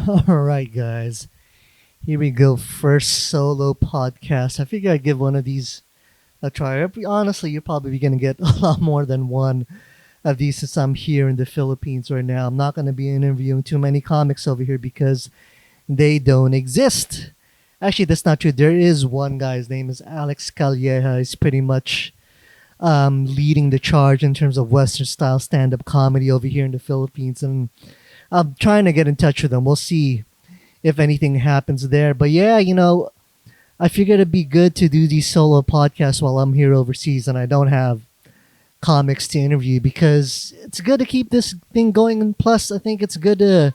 All right, guys. Here we go. First solo podcast. I figure I'd give one of these a try. Honestly, you're probably going to get a lot more than one of these since I'm here in the Philippines right now. I'm not going to be interviewing too many comics over here because they don't exist. Actually, that's not true. There is one guy. His name is Alex Calleja. He's pretty much leading the charge in terms of Western style stand up comedy over here in the Philippines. And I'm trying to get in touch with him. We'll see if anything happens there. But yeah, I figured it'd be good to do these solo podcasts while I'm here overseas and I don't have comics to interview because it's good to keep this thing going. And plus, I think it's good to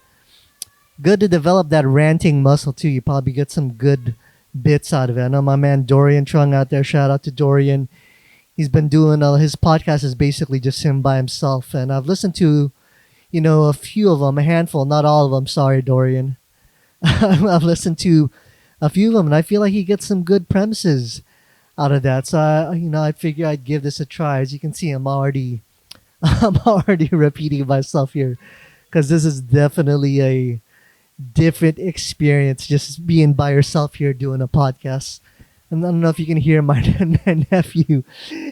develop that ranting muscle too. You probably get some good bits out of it. I know my man Dorian Trung out there. Shout out to Dorian. He's been doing his podcast is basically just him by himself, and I've listened to a few of them, a handful, not all of them. Sorry, Dorian. I've listened to a few of them, and I feel like he gets some good premises out of that. So I figure I'd give this a try. As you can see, I'm already repeating myself here because this is definitely a different experience just being by yourself here doing a podcast. And I don't know if you can hear my nephew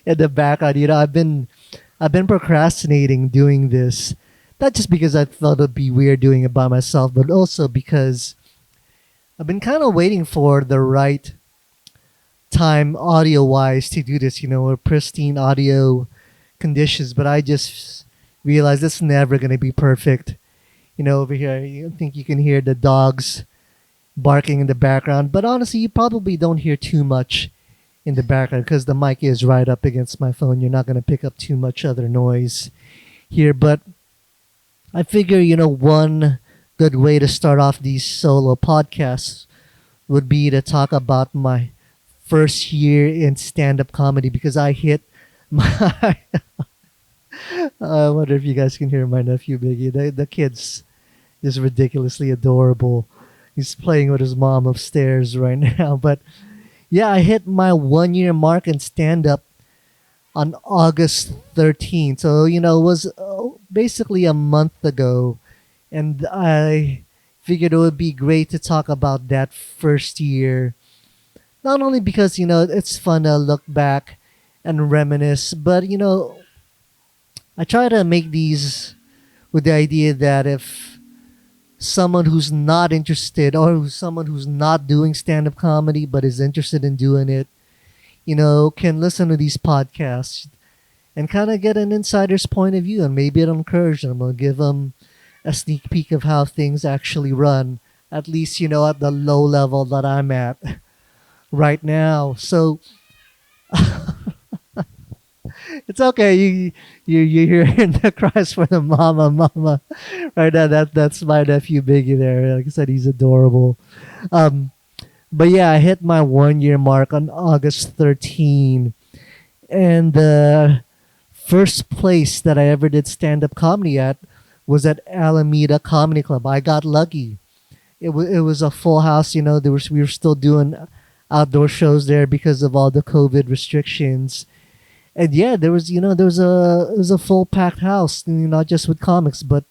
in the background. I've been procrastinating doing this, not just because I thought it'd be weird doing it by myself, but also because I've been kind of waiting for the right time audio wise to do this, with pristine audio conditions. But I just realized it's never going to be perfect. Over here, I think you can hear the dogs barking in the background. But honestly, you probably don't hear too much in the background because the mic is right up against my phone. You're not going to pick up too much other noise here. But I figure, one good way to start off these solo podcasts would be to talk about my first year in stand-up comedy because I hit my... I wonder if you guys can hear my nephew, Biggie. The kid's just ridiculously adorable. He's playing with his mom upstairs right now. But yeah, I hit my 1 year mark in stand-up on August 13th. So, it was basically a month ago. And I figured it would be great to talk about that first year. Not only because, it's fun to look back and reminisce, but, I try to make these with the idea that if someone who's not interested or someone who's not doing stand-up comedy but is interested in doing it, can listen to these podcasts and kind of get an insider's point of view, and maybe it'll encourage them or give them a sneak peek of how things actually run, at least, at the low level that I'm at right now. So it's okay. You're hearing the cries for the mama right now. That's my nephew Biggie there. Like I said, he's adorable. But yeah, I hit my 1 year mark on August 13, and the first place that I ever did stand up comedy at was at Alameda Comedy Club. I got lucky. It was a full house. We were still doing outdoor shows there because of all the COVID restrictions. And yeah, there was it was a full packed house, not just with comics, but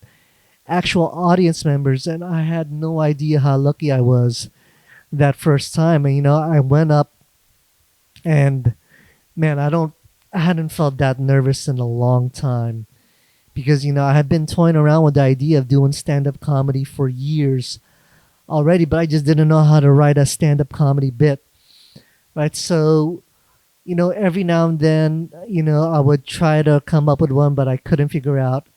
actual audience members. And I had no idea how lucky I was that first time. And I went up, and man, I hadn't felt that nervous in a long time because I had been toying around with the idea of doing stand up comedy for years already, but I just didn't know how to write a stand up comedy bit. Right, so every now and then, I would try to come up with one, but I couldn't figure out.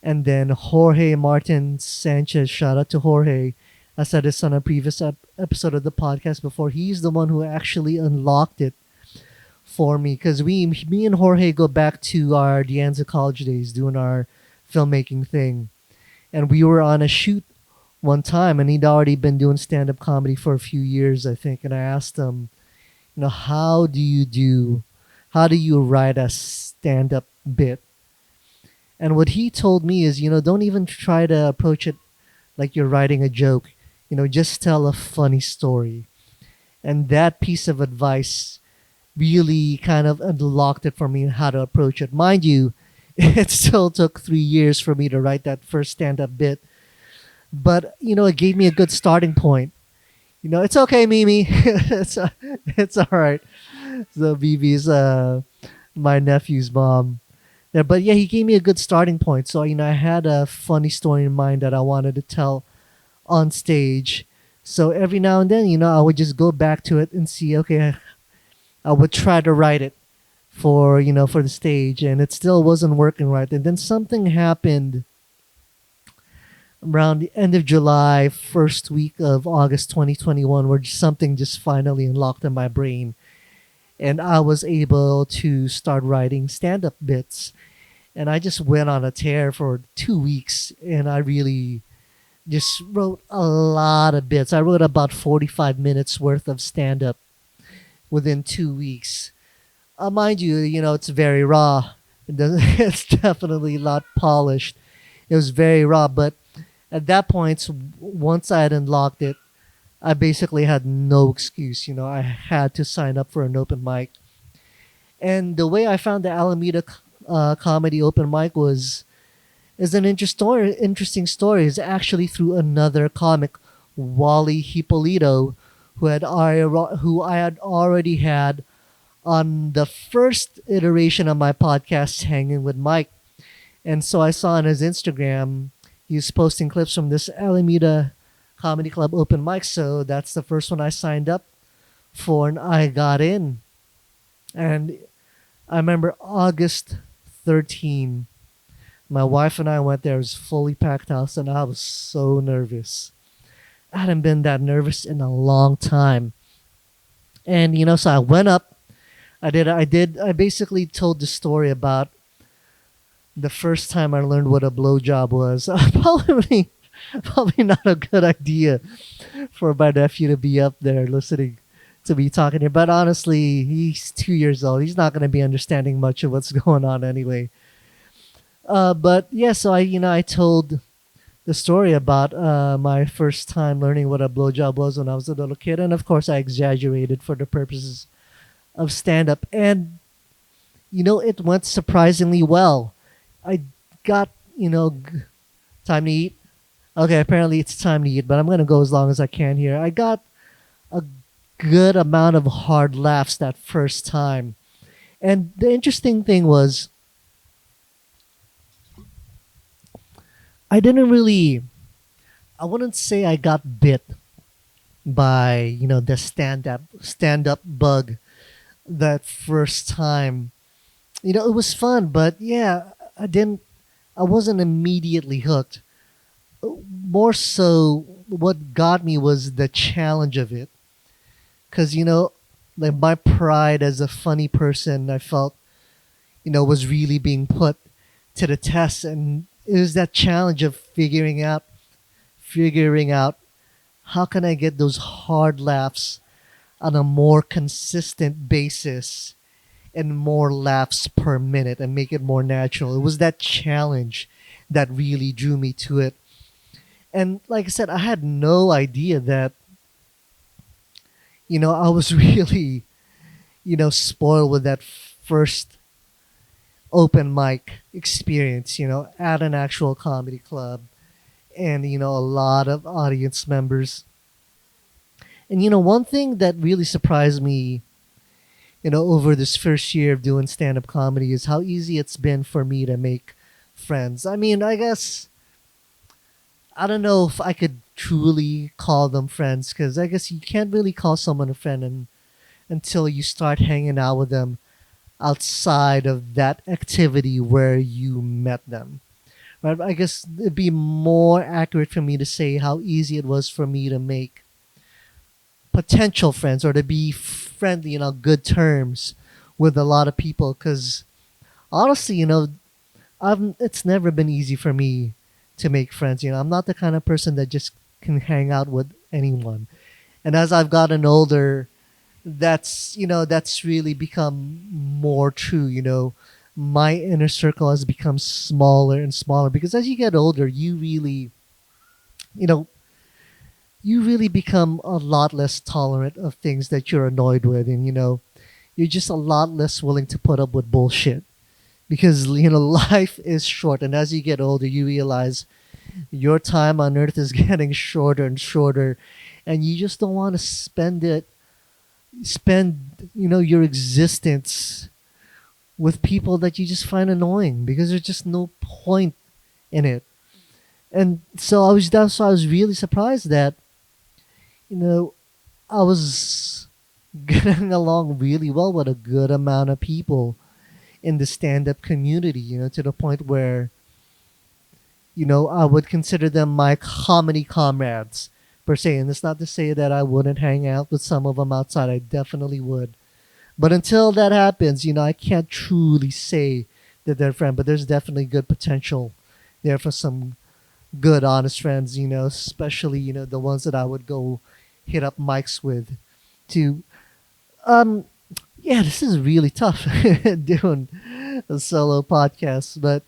And then Jorge Martin Sanchez, shout out to Jorge. I said this on a previous episode of the podcast before. He's the one who actually unlocked it for me because me and Jorge go back to our De Anza college days doing our filmmaking thing. And we were on a shoot one time, and he'd already been doing stand-up comedy for a few years, I think. And I asked him, how do you write a stand-up bit? And what he told me is, don't even try to approach it like you're writing a joke. Just tell a funny story. And that piece of advice really kind of unlocked it for me how to approach it. Mind you, it still took 3 years for me to write that first stand-up bit. But it gave me a good starting point. It's okay, Mimi. It's all right. So BB's my nephew's mom. Yeah, but yeah, he gave me a good starting point. So I had a funny story in mind that I wanted to tell on stage. So every now and then, I would just go back to it and see. Okay, I would try to write it for the stage, and it still wasn't working right. And then something happened around the end of July, first week of August 2021, where something just finally unlocked in my brain, and I was able to start writing stand-up bits. And I just went on a tear for 2 weeks, and I really just wrote a lot of bits. I wrote about 45 minutes worth of stand-up within 2 weeks. Mind you, it's very raw. It's definitely not polished. It was very raw, but at that point, once I had unlocked it, I basically had no excuse. I had to sign up for an open mic. And the way I found the Alameda comedy open mic is an interesting story. It's actually through another comic, Wally Hippolito, who I had already had on the first iteration of my podcast, Hanging with Mike. And so I saw on his Instagram, he's posting clips from this Alameda Comedy Club open mic. So that's the first one I signed up for, and I got in. And I remember August 13, my wife and I went there. It was a fully packed house, and I was so nervous. I hadn't been that nervous in a long time. And so I went up. I basically told the story about the first time I learned what a blowjob was. Probably not a good idea for my nephew to be up there listening to me talking here. But honestly, he's 2 years old. He's not going to be understanding much of what's going on anyway. But yeah, so I told the story about my first time learning what a blowjob was when I was a little kid, and of course I exaggerated for the purposes of stand up, and it went surprisingly well. I got time to eat. Okay, apparently it's time to eat, but I'm gonna go as long as I can here. I got a good amount of hard laughs that first time, and the interesting thing was I didn't really. I wouldn't say I got bit by the stand up bug that first time. It was fun, but yeah, I wasn't immediately hooked. More so, what got me was the challenge of it. Because, like my pride as a funny person, I felt, was really being put to the test. And it was that challenge of figuring out how can I get those hard laughs on a more consistent basis and more laughs per minute and make it more natural. It was that challenge that really drew me to it. And like I said, I had no idea that, I was really, spoiled with that first open mic experience, at an actual comedy club and, a lot of audience members. And, one thing that really surprised me, over this first year of doing stand up comedy is how easy it's been for me to make friends. I mean, I guess I don't know if I could truly call them friends because I guess you can't really call someone a friend until you start hanging out with them outside of that activity where you met them. Right? I guess it'd be more accurate for me to say how easy it was for me to make potential friends or to be friendly and on good terms with a lot of people because honestly, it's never been easy for me to make friends. I'm not the kind of person that just can hang out with anyone. And as I've gotten older, that's really become more true. My inner circle has become smaller and smaller because as you get older, you know, you really become a lot less tolerant of things that you're annoyed with, and you're just a lot less willing to put up with bullshit because life is short, and as you get older, you realize Your time on earth is getting shorter and shorter, and you just don't want to spend your existence with people that you just find annoying because there's just no point in it. And so that's why I was really surprised that you know I was getting along really well with a good amount of people in the stand-up community, to the point where I would consider them my comedy comrades per se. And it's not to say that I wouldn't hang out with some of them outside. I definitely would. But until that happens, I can't truly say that they're friends. But there's definitely good potential there for some good, honest friends. Especially the ones that I would go hit up mics with. To yeah, this is really tough doing a solo podcast, but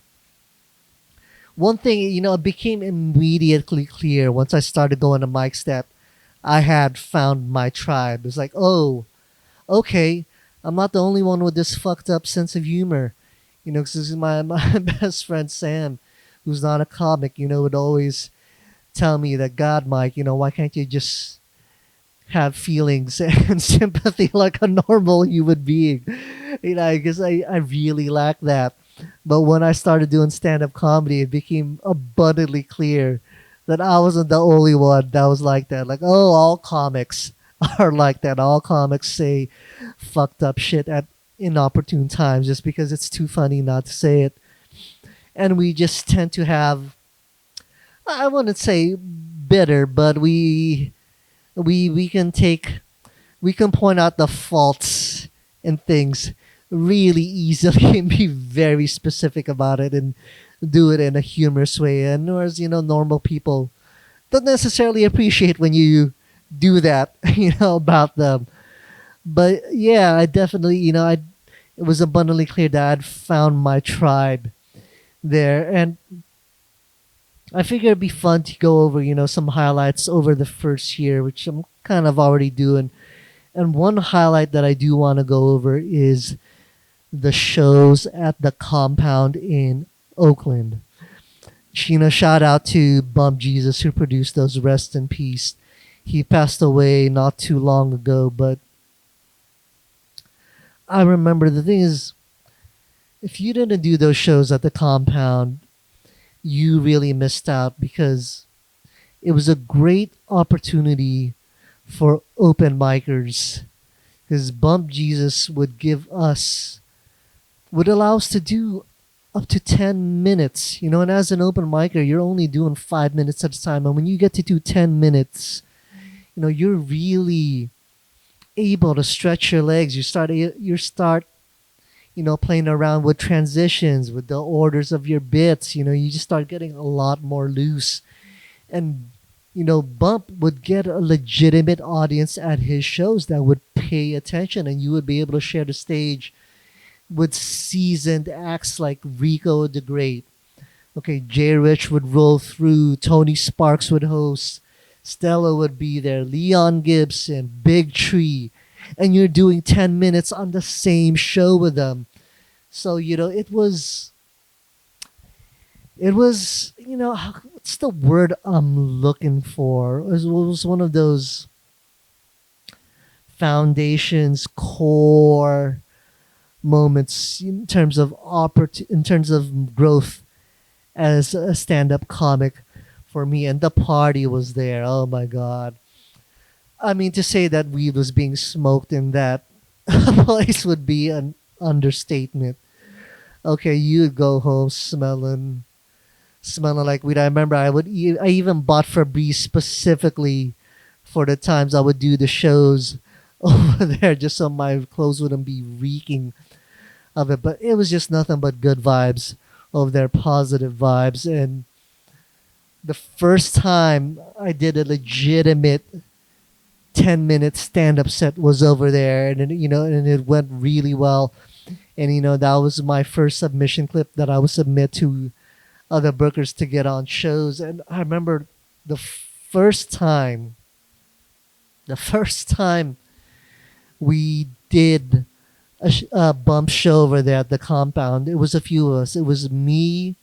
one thing, it became immediately clear once I started going to mics that I had found my tribe. It's like, oh, okay, I'm not the only one with this fucked up sense of humor. Because this is my best friend Sam, who's not a comic, would always tell me that, God, Mike, why can't you just have feelings and sympathy like a normal human being? I guess I really lack that. But when I started doing stand up comedy, it became abundantly clear that I wasn't the only one that was like that. Like, oh, all comics are like that. All comics say fucked up shit at inopportune times just because it's too funny not to say it. And we just tend to have, I wouldn't say bitter, but we can point out the faults in things really easily and be very specific about it and do it in a humorous way. And whereas normal people don't necessarily appreciate when you do that about them. But yeah, I definitely it was abundantly clear that I'd found my tribe there. And I figured it'd be fun to go over some highlights over the first year, which I'm kind of already doing. And one highlight that I do want to go over is the shows at the compound in Oakland. Shout out to Bump Jesus who produced those. Rest in peace. He passed away not too long ago, but I remember the thing is, if you didn't do those shows at the compound, you really missed out because it was a great opportunity for open micers. Because Bump Jesus would allow us to do up to 10 minutes, and as an open micer, you're only doing 5 minutes at a time. And when you get to do 10 minutes, you're really able to stretch your legs. You start playing around with transitions, with the orders of your bits. You just start getting a lot more loose. And, Bump would get a legitimate audience at his shows that would pay attention, and you would be able to share the stage with seasoned acts like Rico the Great. Okay, Jay Rich would roll through, Tony Sparks would host, Stella would be there, Leon Gibson, Big Tree, and you're doing 10 minutes on the same show with them. So, it was, what's the word I'm looking for? It was one of those foundations, core moments in terms of growth as a stand-up comic for me. And the party was there. Oh my God. I mean, to say that weed was being smoked in that place would be an understatement. Okay, you'd go home smelling like weed. I remember I even bought Febreze specifically for the times I would do the shows over there, just so my clothes wouldn't be reeking of it. But it was just nothing but good vibes over there, positive vibes. And the first time I did a legitimate 10-minute stand-up set was over there, and it went really well. And that was my first submission clip that I would submit to other bookers to get on shows. And I remember the first time we did a bump show over there at the compound, it was a few of us. It was me,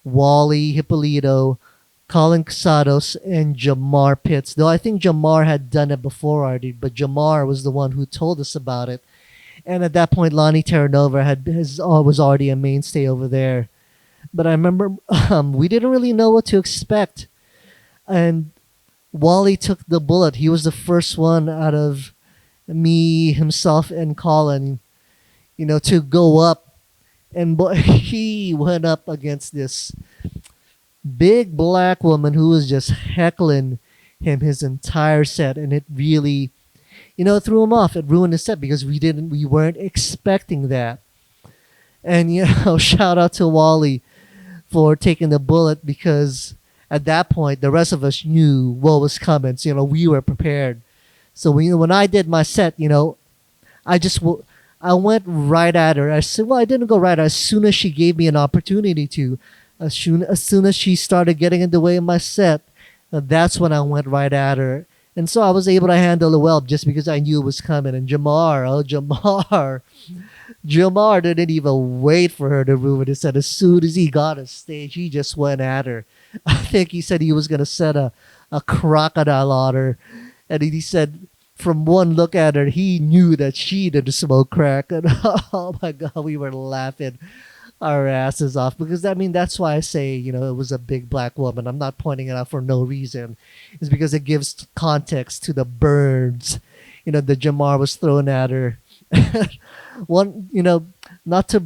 Wally, Hippolito, Colin Casados and Jamar Pitts. Though I think Jamar had done it before already, but Jamar was the one who told us about it. And at that point, Lonnie Terranova was already a mainstay over there. But I remember we didn't really know what to expect. And Wally took the bullet. He was the first one out of me, himself, and Colin, to go up. And he went up against this big black woman who was just heckling him his entire set. And it really, threw him off. It ruined the set because we weren't expecting that. And, shout out to Wally for taking the bullet because at that point, the rest of us knew what was coming. So, we were prepared. So when I did my set, I went right at her. I said, well, I didn't go right. As soon as she gave me an opportunity to, as soon as she started getting in the way of my set, that's when I went right at her. And so I was able to handle it well just because I knew it was coming. And Jamar didn't even wait for her to ruin it. He said as soon as he got on stage, he just went at her. I think he said he was going to set a crocodile on her. And he said from one look at her, he knew that she didn't smoke crack. And oh my God, we were laughing our asses off because that's why I say, it was a big black woman. I'm not pointing it out for no reason. It's because it gives context to the burns, that Jamar was throwing at her. One, not to,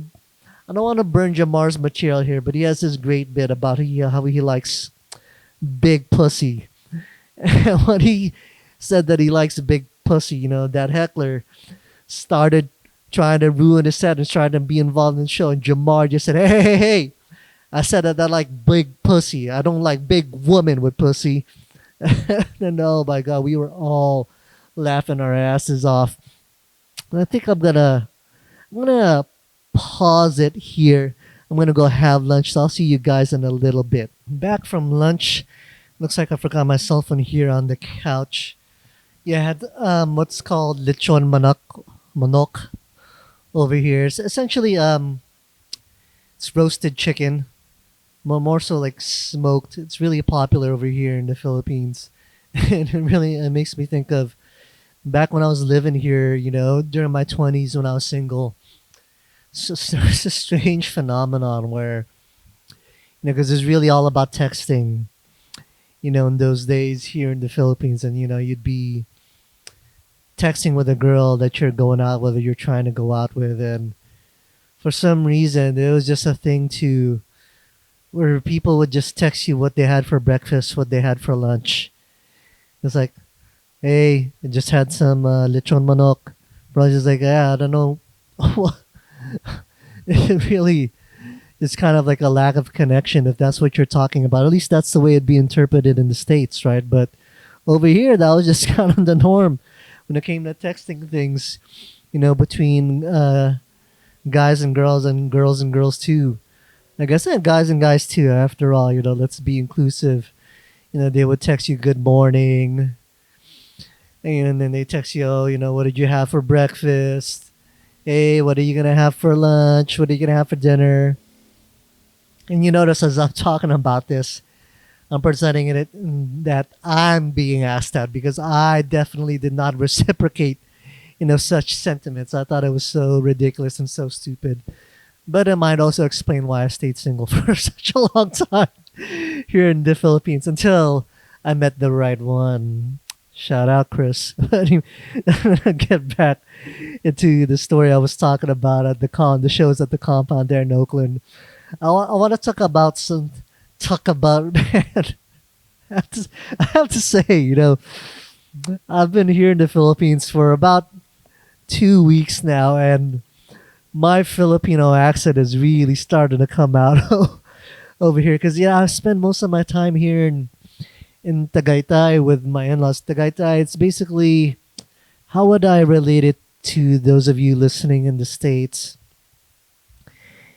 I don't want to burn Jamar's material here, but he has this great bit about how he likes big pussy. And when he said that he likes big pussy, that heckler started trying to ruin the set and trying to be involved in the show. And Jamar just said, hey. I said that I like big pussy. I don't like big woman with pussy. And oh my God, we were all laughing our asses off. And I think I'm gonna pause it here. I'm gonna go have lunch. So I'll see you guys in a little bit. Back from lunch. Looks like I forgot my cell phone here on the couch. Yeah, I had what's called lechon manok over here. It's essentially it's roasted chicken, more so like smoked. It's really popular over here in the Philippines, and it makes me think of back when I was living here. During my 20s when I was single. So there's a strange phenomenon where, because it's really all about texting. In those days here in the Philippines, and you'd be texting with a girl that you're going out with or you're trying to go out with, and for some reason it was just a thing where people would just text you what they had for breakfast, what they had for lunch. It's like, hey, I just had some lechon manok. Bro, just like, yeah, I don't know. It really is kind of like a lack of connection if that's what you're talking about. At least that's the way it'd be interpreted in the States, right? But over here, that was just kind of the norm when it came to texting things, between guys and girls too. Like I said, guys and guys too. After all, let's be inclusive. They would text you good morning, and then they text you, oh, what did you have for breakfast? Hey, what are you gonna have for lunch? What are you gonna have for dinner? And you notice as I'm talking about this, I'm presenting it that I'm being asked out because I definitely did not reciprocate, such sentiments. I thought it was so ridiculous and so stupid. But it might also explain why I stayed single for such a long time here in the Philippines until I met the right one. Shout out, Chris. Get back into the story I was talking about at the shows at the compound there in Oakland. I want to talk about man. I have to say, I've been here in the Philippines for about 2 weeks now, and my Filipino accent is really starting to come out over here. Because I spend most of my time here in Tagaytay with my in-laws. Tagaytay, it's basically, how would I relate it to those of you listening in the States?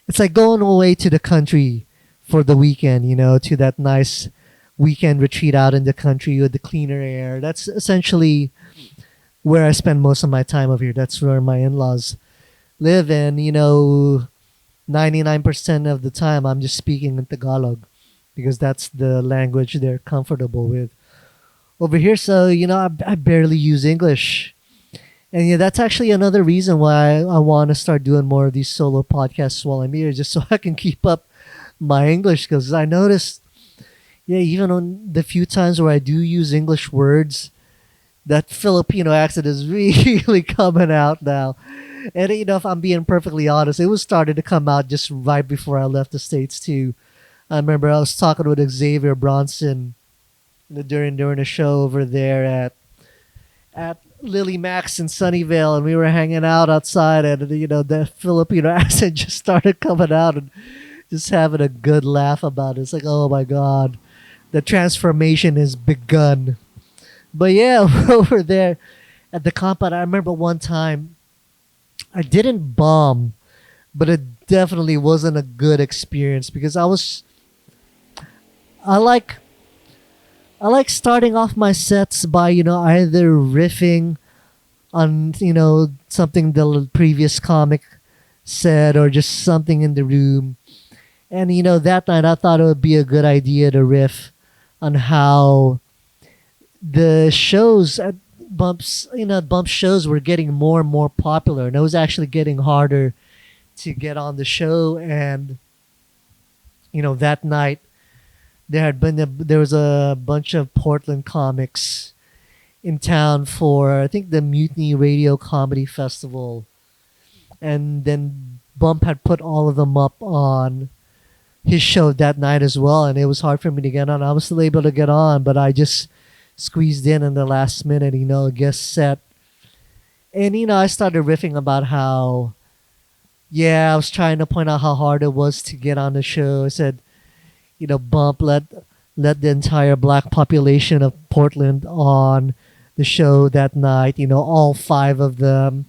It's like going away to the country for the weekend, to that nice weekend retreat out in the country with the cleaner air. That's essentially where I spend most of my time over here. That's where my in-laws live, and 99% of the time I'm just speaking in Tagalog. because that's the language they're comfortable with over here. So I barely use English, and that's actually another reason why I want to start doing more of these solo podcasts while I'm here, just so I can keep up my English. Because I noticed, yeah, even on the few times where I do use English words, that Filipino accent is really coming out now. And if I'm being perfectly honest, it was starting to come out just right before I left the States too. I remember I was talking with Xavier Bronson during a show over there at Lily Max in Sunnyvale, and we were hanging out outside, and the Filipino accent just started coming out, and just having a good laugh about it. It's like, oh my god, the transformation has begun. But yeah, over there at the compound, I remember one time I didn't bomb, but it definitely wasn't a good experience because I like I like starting off my sets by either riffing on something the previous comic said or just something in the room. And that night I thought it would be a good idea to riff on how the shows at Bump shows were getting more and more popular, and it was actually getting harder to get on the show. And that night there was a bunch of Portland comics in town for, I think, the Mutiny Radio Comedy Festival, and then Bump had put all of them up on his show that night as well, and it was hard for me to get on. I was still able to get on, but I just squeezed in the last minute, a guest set. And I started riffing about how, yeah, I was trying to point out how hard it was to get on the show. I said, Bump let the entire black population of Portland on the show that night, all five of them.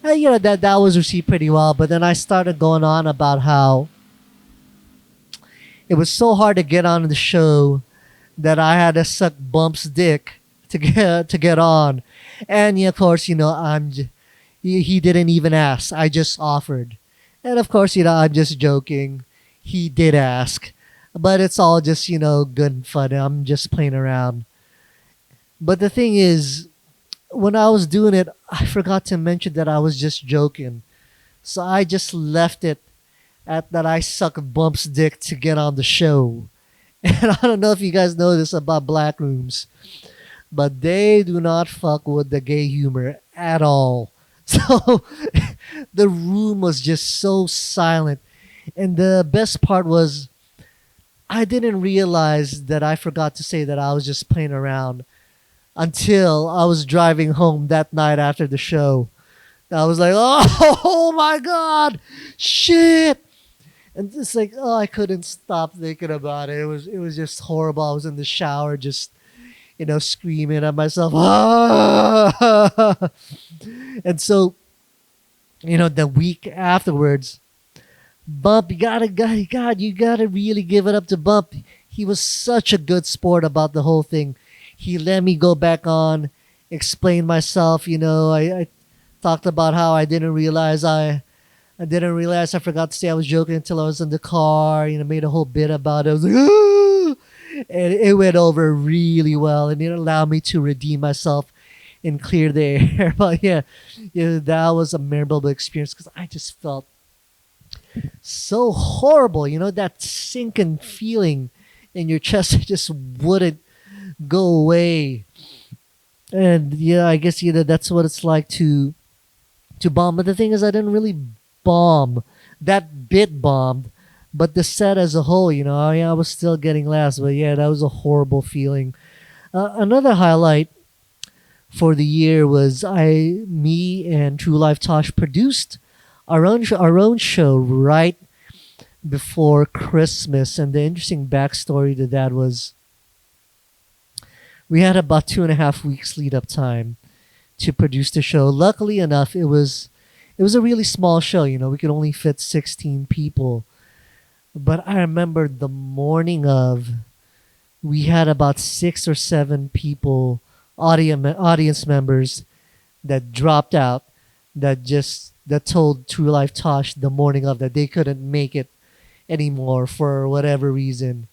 And, that was received pretty well. But then I started going on about how it was so hard to get on the show that I had to suck Bump's dick to get on. And of course, he didn't even ask. I just offered. And of course, I'm just joking. He did ask. But it's all just, good and fun. I'm just playing around. But the thing is, when I was doing it, I forgot to mention that I was just joking. So I just left it at that I suck Bump's dick to get on the show. And I don't know if you guys know this about black rooms, but they do not fuck with the gay humor at all. So the room was just so silent. And the best part was I didn't realize that I forgot to say that I was just playing around until I was driving home that night after the show. I was like, oh my God, shit. And it's like, oh, I couldn't stop thinking about it. It was just horrible. I was in the shower just, screaming at myself. Ah! And so, the week afterwards, Bump, you gotta really give it up to Bump. He was such a good sport about the whole thing. He let me go back on, explain myself. I talked about how I didn't realize I forgot to say I was joking until I was in the car. Made a whole bit about it. I was like, ah! And it went over really well, and it allowed me to redeem myself and clear the air. But yeah, that was a memorable experience because I just felt so horrible. That sinking feeling in your chest just wouldn't go away. And yeah, I guess that's what it's like to bomb. But the thing is, I didn't really bomb. That bit bombed, but the set as a whole, I was still getting laughs. But yeah, that was a horrible feeling. Another highlight for the year was me and True Life Tosh produced our own show right before Christmas. And the interesting backstory to that was we had about 2.5 weeks lead up time to produce the show. Luckily enough, it was a really small show. We could only fit 16 people. But I remember the morning of, we had about 6 or 7 people, audience members, that dropped out, that told True Life Tosh the morning of that they couldn't make it anymore for whatever reason.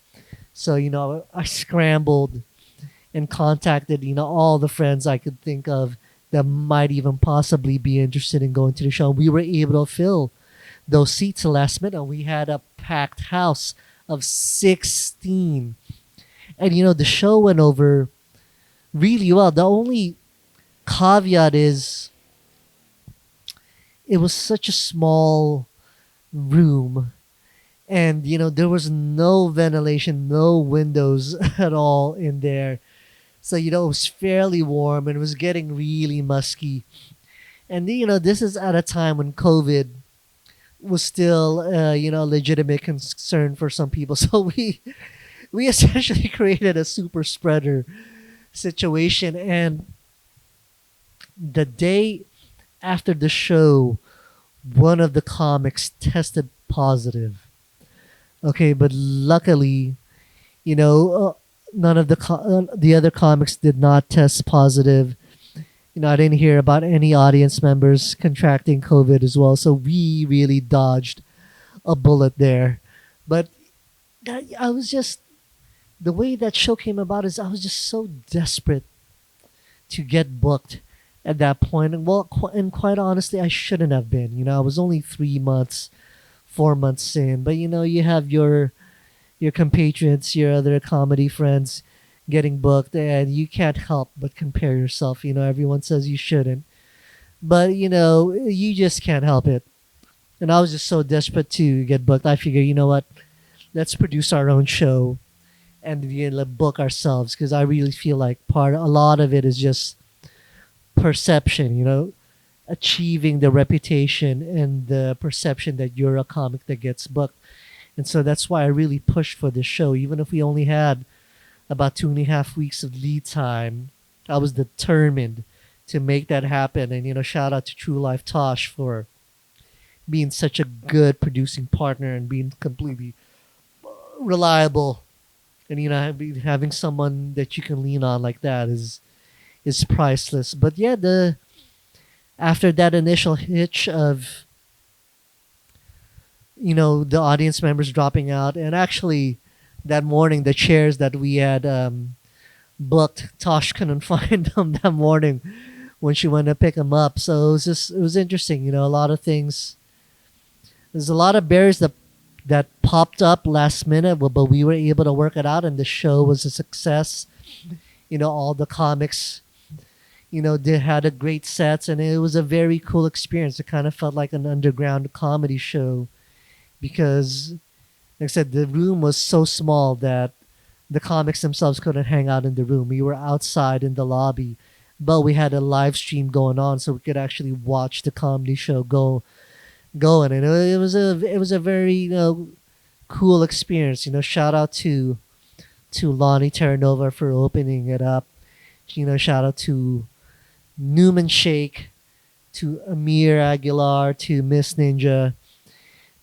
So, I scrambled and contacted, all the friends I could think of that might even possibly be interested in going to the show. We were able to fill those seats the last minute. We had a packed house of 16. And, the show went over really well. The only caveat is it was such a small room, and there was no ventilation, no windows at all in there. So it was fairly warm and it was getting really musky. And this is at a time when COVID was still a legitimate concern for some people. So we essentially created a super spreader situation. And the day after the show, one of the comics tested positive. Okay, but luckily, none of the other comics did not test positive. I didn't hear about any audience members contracting COVID as well. So we really dodged a bullet there. But I was just, the way that show came about is I was just so desperate to get booked at that point. And and quite honestly, I shouldn't have been. I was only 3 months, 4 months in. But you have your compatriots, your other comedy friends getting booked, and you can't help but compare yourself. Everyone says you shouldn't, but you just can't help it. And I was just so desperate to get booked. I figured, what, let's produce our own show and book ourselves, because I really feel like a lot of it is just perception. Achieving the reputation and the perception that you're a comic that gets booked. And so that's why I really pushed for this show. Even if we only had about 2.5 weeks of lead time, I was determined to make that happen. And, shout out to True Life Tosh for being such a good producing partner and being completely reliable. And, having someone that you can lean on like that is priceless. But yeah, after that initial hitch of the audience members dropping out, and actually that morning the chairs that we had booked, Tosh couldn't find them that morning when she went to pick them up. So it was interesting. A lot of things. There's a lot of barriers that popped up last minute, but we were able to work it out, and the show was a success. All the comics they had a great sets, and it was a very cool experience. It kind of felt like an underground comedy show, because, like I said, the room was so small that the comics themselves couldn't hang out in the room. We were outside in the lobby, but we had a live stream going on, so we could actually watch the comedy show going. And it was a very cool experience. Shout out to Lonnie Terranova for opening it up. Shout out to Newman Shake, to Amir Aguilar, to Miss Ninja,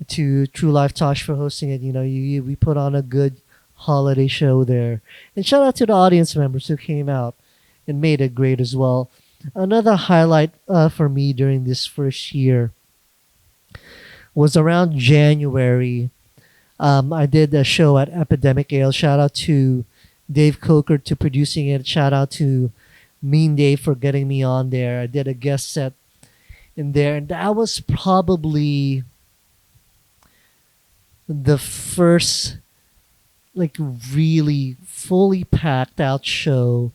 to True Life Tosh for hosting it. We put on a good holiday show there. And shout out to the audience members who came out and made it great as well. Another highlight for me during this first year was around January. I did a show at Epidemic Ale. Shout out to Dave Coker to producing it. Shout out to Mean Dave for getting me on there. I did a guest set in there, and that was probably the first really fully packed out show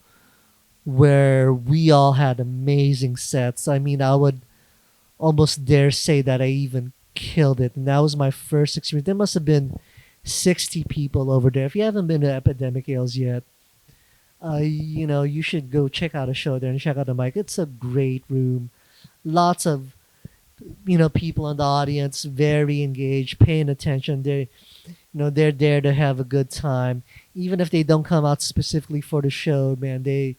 where we all had amazing sets. I mean, I would almost dare say that I even killed it, and that was my first experience. There must have been 60 people over there. If you haven't been to Epidemic Ales yet, you should go check out a show there and check out the mic. It's a great room. Lots of people in the audience, very engaged, paying attention. They're there to have a good time. Even if they don't come out specifically for the show, man, they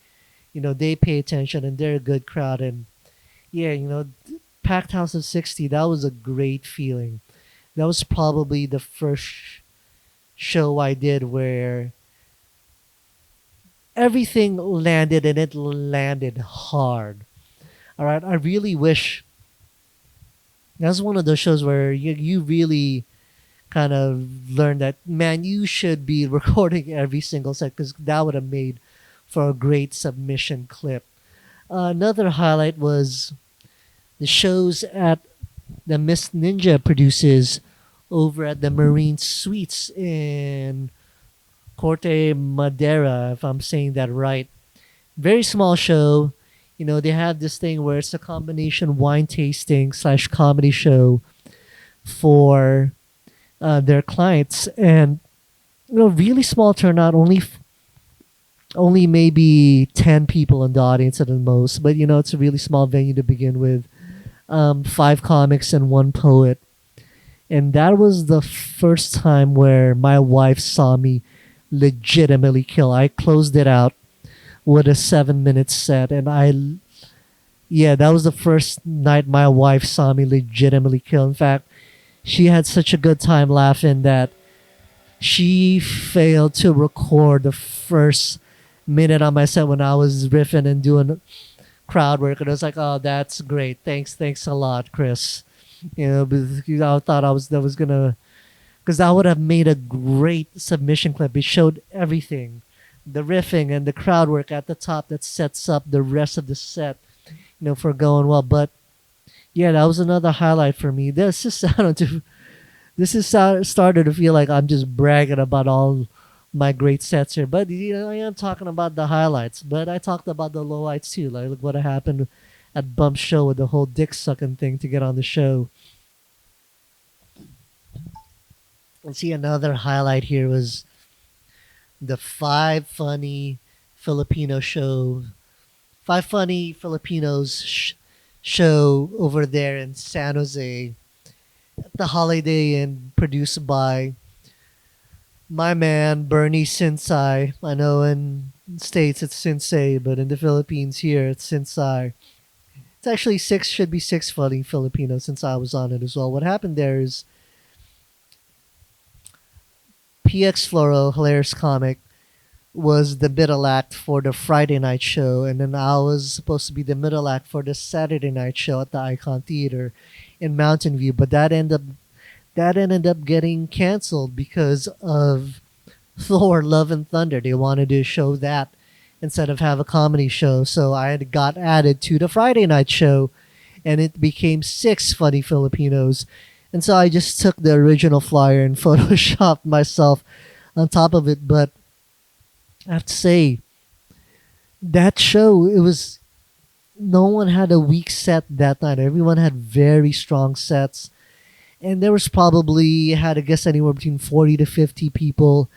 pay attention, and they're a good crowd. And yeah, packed house of 60, that was a great feeling. That was probably the first show I did where everything landed, and it landed hard. All right, I really wish that's one of those shows where you really kind of learned that, man, you should be recording every single set because that would have made for a great submission clip. Another highlight was the shows at the Miss Ninja produces over at the Marine Suites in Corte Madera, if I'm saying that right. Very small show. You know, they have this thing where it's a combination wine tasting slash comedy show for their clients, and really small turnout. Only maybe 10 people in the audience at the most, but it's a really small venue to begin with. Five comics and one poet, and that was the first time where my wife saw me legitimately kill. I closed it out with a 7 minute set, and yeah, that was the first night my wife saw me legitimately kill. In fact, she had such a good time laughing that she failed to record the first minute on my set when I was riffing and doing crowd work, and I was like, "Oh, that's great. Thanks a lot, Chris." Because I thought that was gonna, because that would have made a great submission clip. It showed everything, the riffing and the crowd work at the top that sets up the rest of the set, for going well. But yeah, that was another highlight for me. This is started to feel like I'm just bragging about all my great sets here, but I am talking about the highlights. But I talked about the lowlights too, like look what happened at Bump's show with the whole dick sucking thing to get on the show. And see, another highlight here was the Five Funny Filipinos show over there in San Jose at the Holiday Inn, produced by my man Bernie Sinsai. I know in States it's Sensei, but in the Philippines here it's Sinsai. It's actually should be six funny Filipinos since I was on it as well. What happened there is PX Floro, hilarious comic, was the middle act for the Friday night show, and then I was supposed to be the middle act for the Saturday night show at the Icon Theater in Mountain View, but that ended up getting canceled because of Thor: Love and Thunder. They wanted to show that instead of have a comedy show, so I had got added to the Friday night show, and it became six funny Filipinos. And so I just took the original flyer and photoshopped myself on top of it. But I have to say, that show, no one had a weak set that night. Everyone had very strong sets. And there was probably, had to guess, anywhere between 40 to 50 people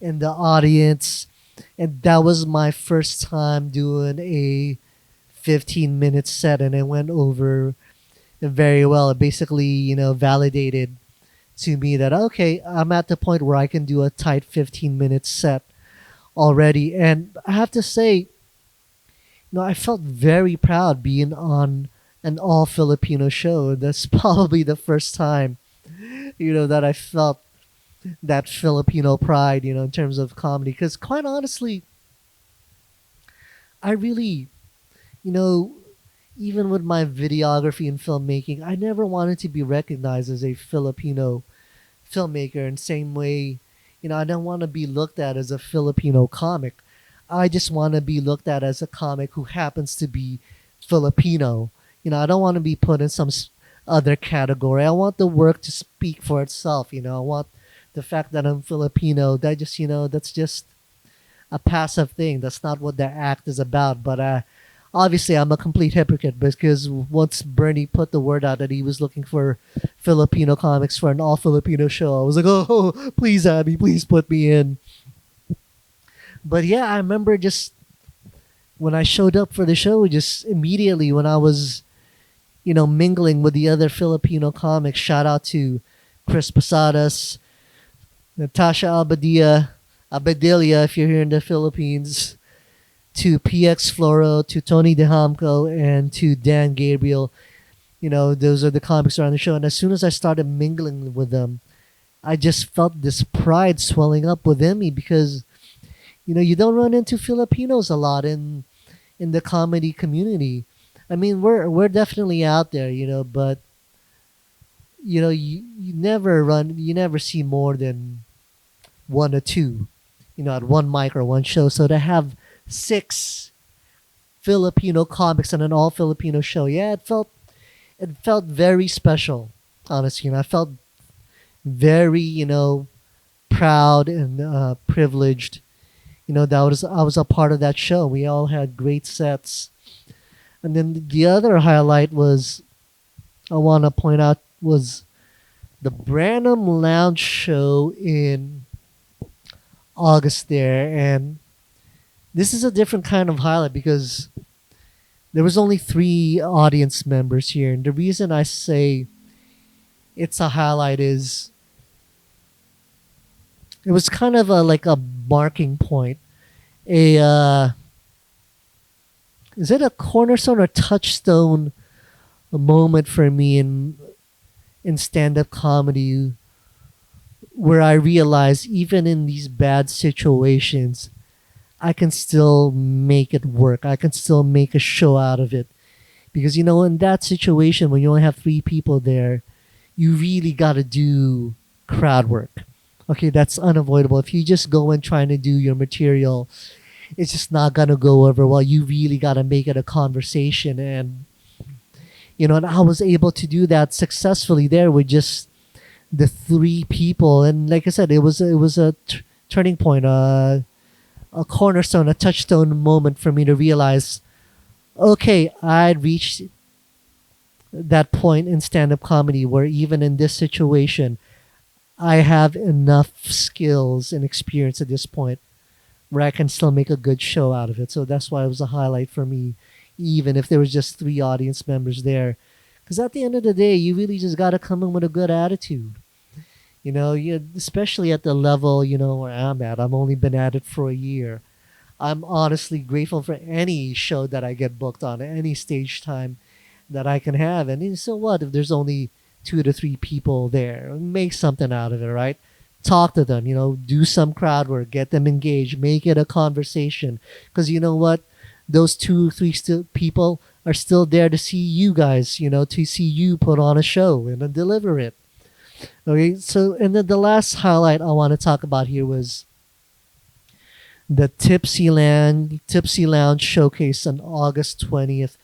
in the audience. And that was my first time doing a 15-minute set, and it went over very well. It basically, validated to me that, okay, I'm at the point where I can do a tight 15-minute set already. And I have to say, I felt very proud being on an all Filipino show. That's probably the first time, that I felt that Filipino pride, in terms of comedy. Because quite honestly, I really, you know, even with my videography and filmmaking, I never wanted to be recognized as a Filipino filmmaker in the same way, I don't want to be looked at as a Filipino comic. I just want to be looked at as a comic who happens to be Filipino. I don't want to be put in some other category. I want the work to speak for itself. I want the fact that I'm Filipino, that's just a passive thing. That's not what the act is about. But obviously, I'm a complete hypocrite because once Bernie put the word out that he was looking for Filipino comics for an all Filipino show, I was like, oh, please, Abby, please put me in. But yeah, I remember just when I showed up for the show, just immediately when I was, mingling with the other Filipino comics, shout out to Chris Posadas, Natasha Abadilla, if you're here in the Philippines, to PX Floro, to Tony DeHamco, and to Dan Gabriel. Those are the comics around the show. And as soon as I started mingling with them, I just felt this pride swelling up within me because, you don't run into Filipinos a lot in the comedy community. I mean, we're definitely out there, but you never see more than one or two, at one mic or one show. So to have six Filipino comics on an all Filipino show, yeah, it felt very special. Honestly, I felt very proud and privileged. That was I was a part of that show. We all had great sets, and then the other highlight was I want to point out was the Branham Lounge show in August there, and this is a different kind of highlight because there was only three audience members here, and the reason I say it's a highlight is it was kind of like a marking point. A Is it a cornerstone or touchstone moment for me in stand up comedy where I realized even in these bad situations I can still make it work. I can still make a show out of it. Because in that situation when you only have three people there, you really gotta do crowd work. Okay, that's unavoidable. If you just go and trying to do your material, it's just not gonna go over well. You really gotta make it a conversation, and I was able to do that successfully there with just the three people. And like I said, it was a turning point, a cornerstone, a touchstone moment for me to realize, okay, I'd reached that point in stand-up comedy where even in this situation, I have enough skills and experience at this point where I can still make a good show out of it. So that's why it was a highlight for me, even if there was just three audience members there. Because at the end of the day, you really just got to come in with a good attitude. Especially at the level, where I'm at. I've only been at it for a year. I'm honestly grateful for any show that I get booked on, any stage time that I can have. And so what if there's only two to three people there? Make something out of it, right? Talk to them, do some crowd work, get them engaged, make it a conversation. Because you know what? Those two, three people are still there to see you guys, to see you put on a show and then deliver it. Okay, so and then the last highlight I want to talk about here was the Tipsy Lounge showcase on August 20th,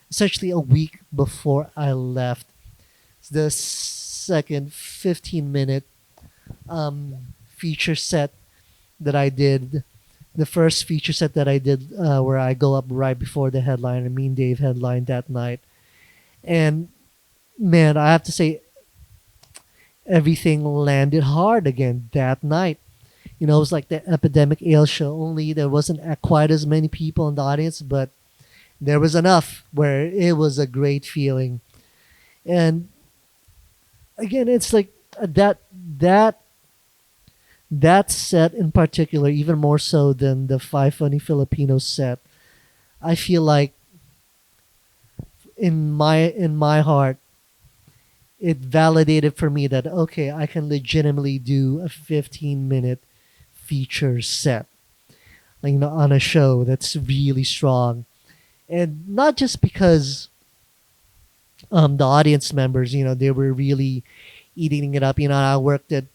essentially a week before I left. It's the second 15-minute feature set that I did. The first feature set that I did where I go up right before the headliner, Mean Dave headlined that night. And man, I have to say, everything landed hard again that night. It was like the Epidemic Ale show, only there wasn't quite as many people in the audience, but there was enough where it was a great feeling. And again, it's like that set in particular, even more so than the Five Funny Filipinos set, I feel like in my heart, it validated for me that okay, I can legitimately do a 15-minute feature set, on a show that's really strong, and not just because the audience members, they were really eating it up. I worked in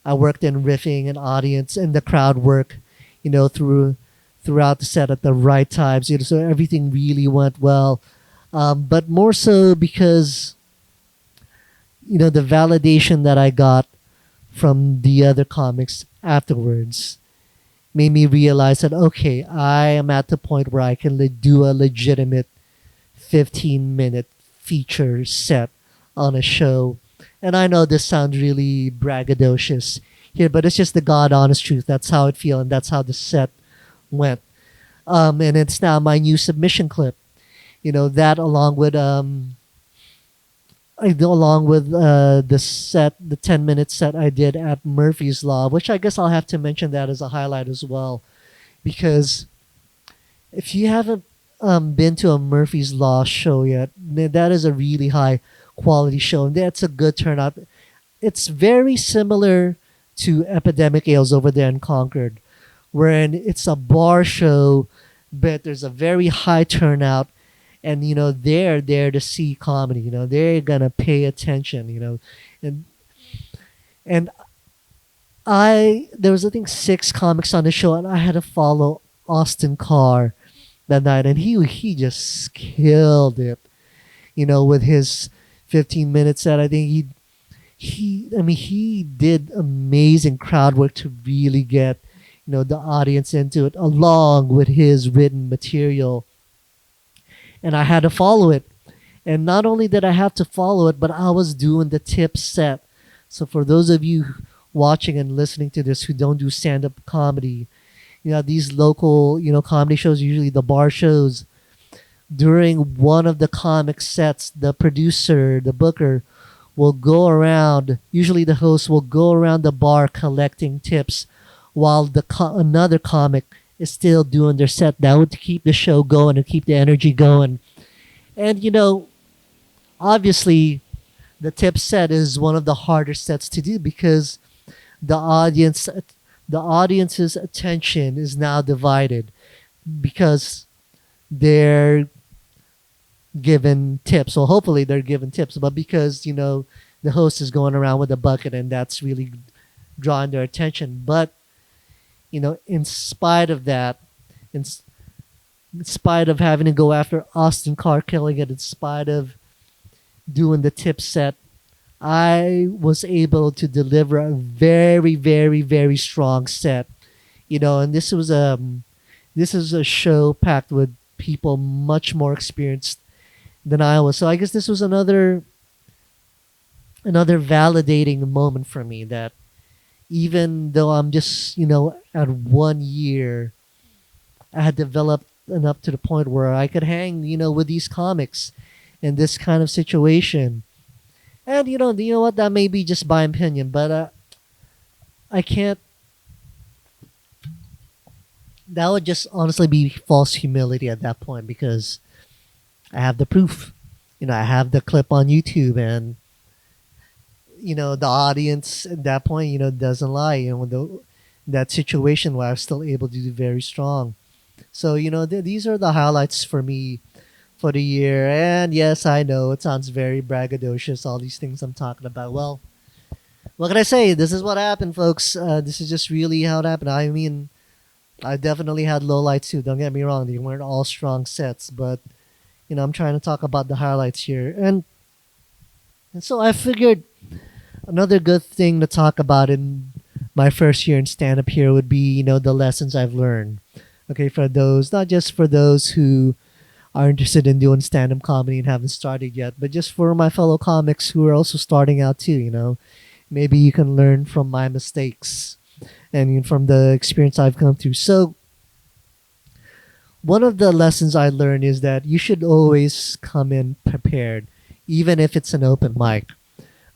riffing and audience and the crowd work, throughout the set at the right times. So everything really went well, but more so because the validation that I got from the other comics afterwards made me realize that okay, I am at the point where I can do a legitimate 15-minute feature set on a show. And I know this sounds really braggadocious here, but it's just the God honest truth. That's how it feels, and that's how the set went. And it's now my new submission clip. That along with the 10-minute set I did at Murphy's Law, which I guess I'll have to mention that as a highlight as well, because if you haven't been to a Murphy's Law show yet, that is a really high quality show, and that's a good turnout. It's very similar to Epidemic Ales over there in Concord, wherein it's a bar show, but there's a very high turnout, and they're there to see comedy. They're gonna pay attention. And and I there was, I think, 6 comics on the show, and I had to follow Austin Carr that night, and he just killed it. With his 15 minute set. I think he did amazing crowd work to really get the audience into it, along with his written material, and I had to follow it. And not only did I have to follow it, but I was doing the tip set. So for those of you watching and listening to this who don't do stand-up comedy, these local comedy shows, usually the bar shows, during one of the comic sets, the producer, the booker, will go around. Usually, the host will go around the bar collecting tips, while another comic is still doing their set. That would keep the show going and keep the energy going. And obviously, the tip set is one of the harder sets to do, because the audience, the audience's attention is now divided, because they're given tips. So hopefully they're given tips, but because the host is going around with a bucket, and that's really drawing their attention. But in spite of that, in spite of having to go after Austin Carr killing it, in spite of doing the tip set, I was able to deliver a very, very, very strong set. And this is a show packed with people much more experienced than I was. So I guess this was another validating moment for me, that even though I'm just at 1 year, I had developed enough to the point where I could hang with these comics in this kind of situation. And you know what, that may be just by opinion, but I can't. That would just honestly be false humility at that point, because I have the proof. I have the clip on YouTube, and the audience at that point doesn't lie. That situation where I was still able to do very strong. So these are the highlights for me for the year. And yes, I know it sounds very braggadocious, all these things I'm talking about. Well, what can I say? This is what happened, folks. This is just really how it happened. I mean, I definitely had lowlights too. Don't get me wrong; they weren't all strong sets, but I'm trying to talk about the highlights here, and so I figured another good thing to talk about in my first year in stand-up here would be the lessons I've learned. Okay, for those, not just for those who are interested in doing stand-up comedy and haven't started yet, but just for my fellow comics who are also starting out too. Maybe you can learn from my mistakes and from the experience I've come through. So one of the lessons I learned is that you should always come in prepared, even if it's an open mic.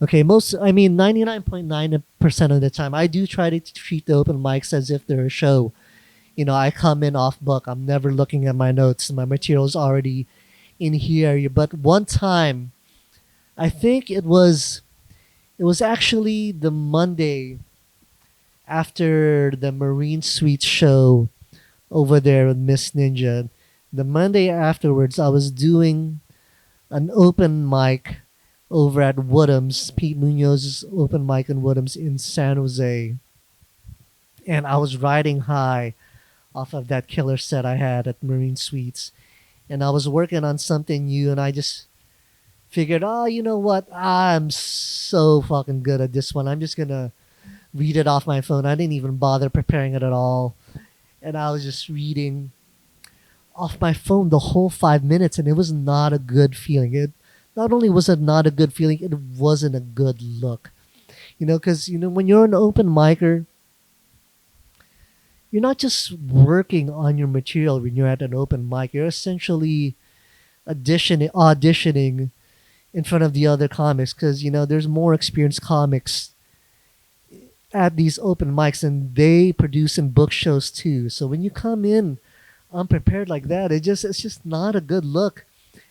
Okay, 99.9% of the time, I do try to treat the open mics as if they're a show. I come in off book. I'm never looking at my notes. My material's already in here. But one time, I think it was actually the Monday after the Marine Suite show over there with Miss Ninja. The Monday afterwards, I was doing an open mic over at Woodham's, Pete Munoz's open mic in Woodham's in San Jose. And I was riding high off of that killer set I had at Marine Suites. And I was working on something new, and I just figured, oh, you know what? I'm so fucking good at this one. I'm just going to read it off my phone. I didn't even bother preparing it at all. And I was just reading off my phone the whole 5 minutes, and it was not a good feeling. Not only was it not a good feeling, it wasn't a good look. Because, when you're an open micer, you're not just working on your material when you're at an open mic. You're essentially auditioning in front of the other comics, because, there's more experienced comics at these open mics, and they produce and book shows too. So when you come in unprepared like that, it's just not a good look.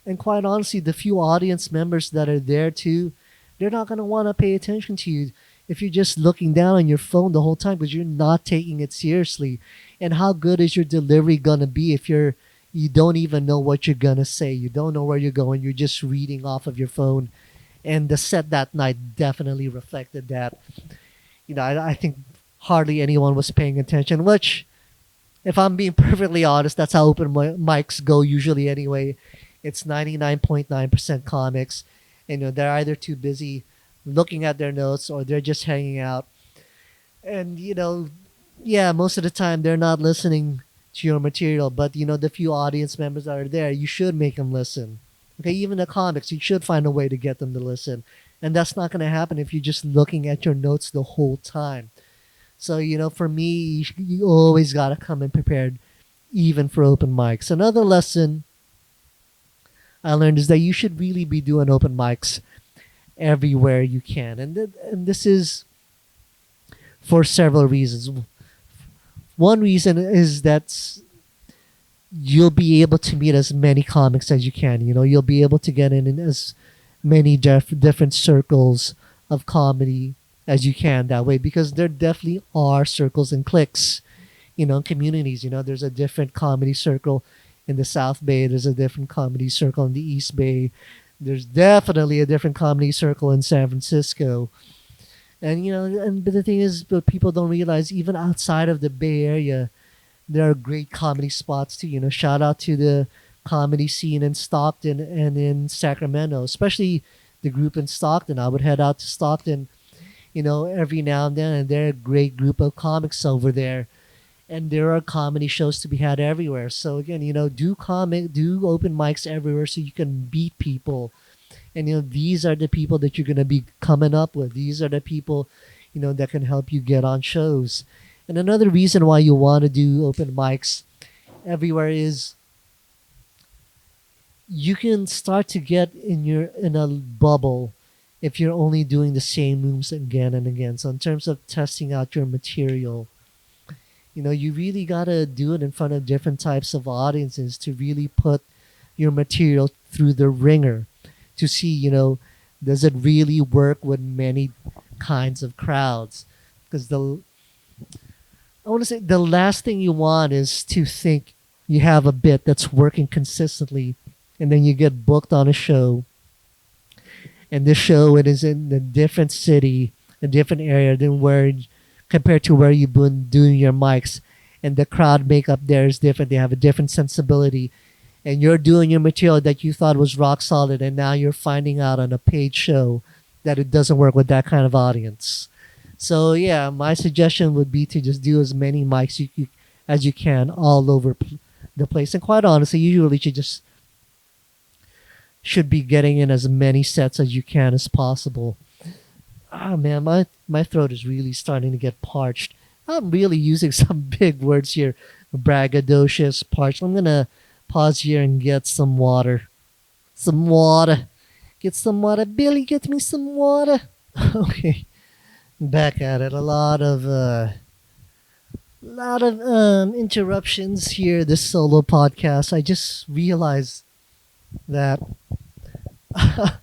And quite honestly, the few audience members that are there too, they're not going to want to pay attention to you if you're just looking down on your phone the whole time, because you're not taking it seriously. And how good is your delivery going to be if you're you don't even know what you're gonna say. You don't know where you're going. You're just reading off of your phone. And the set that night definitely reflected that. I think hardly anyone was paying attention, which, if I'm being perfectly honest, that's how open mics go usually anyway. It's 99.9% comics. And they're either too busy looking at their notes or they're just hanging out. And, yeah, most of the time they're not listening to your material. But, the few audience members that are there, you should make them listen. Okay, even the comics, you should find a way to get them to listen. And that's not going to happen if you're just looking at your notes the whole time. So, for me, you always got to come in prepared, even for open mics. Another lesson I learned is that you should really be doing open mics everywhere you can. And this is for several reasons. One reason is that you'll be able to meet as many comics as you can. You'll be able to get in as many different circles of comedy as you can that way, because there definitely are circles and cliques, communities. There's a different comedy circle in the South Bay. There's a different comedy circle in the East Bay. There's definitely a different comedy circle in San Francisco. And but the thing is, but people don't realize, even outside of the Bay Area, there are great comedy spots too. Shout out to the comedy scene in Stockton and in Sacramento, especially the group in Stockton. I would head out to Stockton, every now and then, and they're a great group of comics over there. And there are comedy shows to be had everywhere. So again, do open mics everywhere so you can beat people. And these are the people that you're gonna be coming up with. These are the people, that can help you get on shows. And another reason why you want to do open mics everywhere is you can start to get in a bubble if you're only doing the same rooms again and again. So in terms of testing out your material, you really gotta do it in front of different types of audiences to really put your material through the ringer to see, does it really work with many kinds of crowds? Because I want to say the last thing you want is to think you have a bit that's working consistently, and then you get booked on a show, and this show it is in a different city, a different area than compared to where you've been doing your mics, and the crowd makeup there is different. They have a different sensibility, and you're doing your material that you thought was rock solid, and now you're finding out on a paid show that it doesn't work with that kind of audience. So yeah, my suggestion would be to just do as many mics as you can all over the place. And quite honestly, you really should be getting in as many sets as you can as possible. Ah man, my throat is really starting to get parched. I'm really using some big words here. Braggadocious, parched. I'm gonna pause here and get some water. Some water. Get some water. Billy, get me some water. Okay. Back at it. A lot of interruptions here. This solo podcast. I just realized that I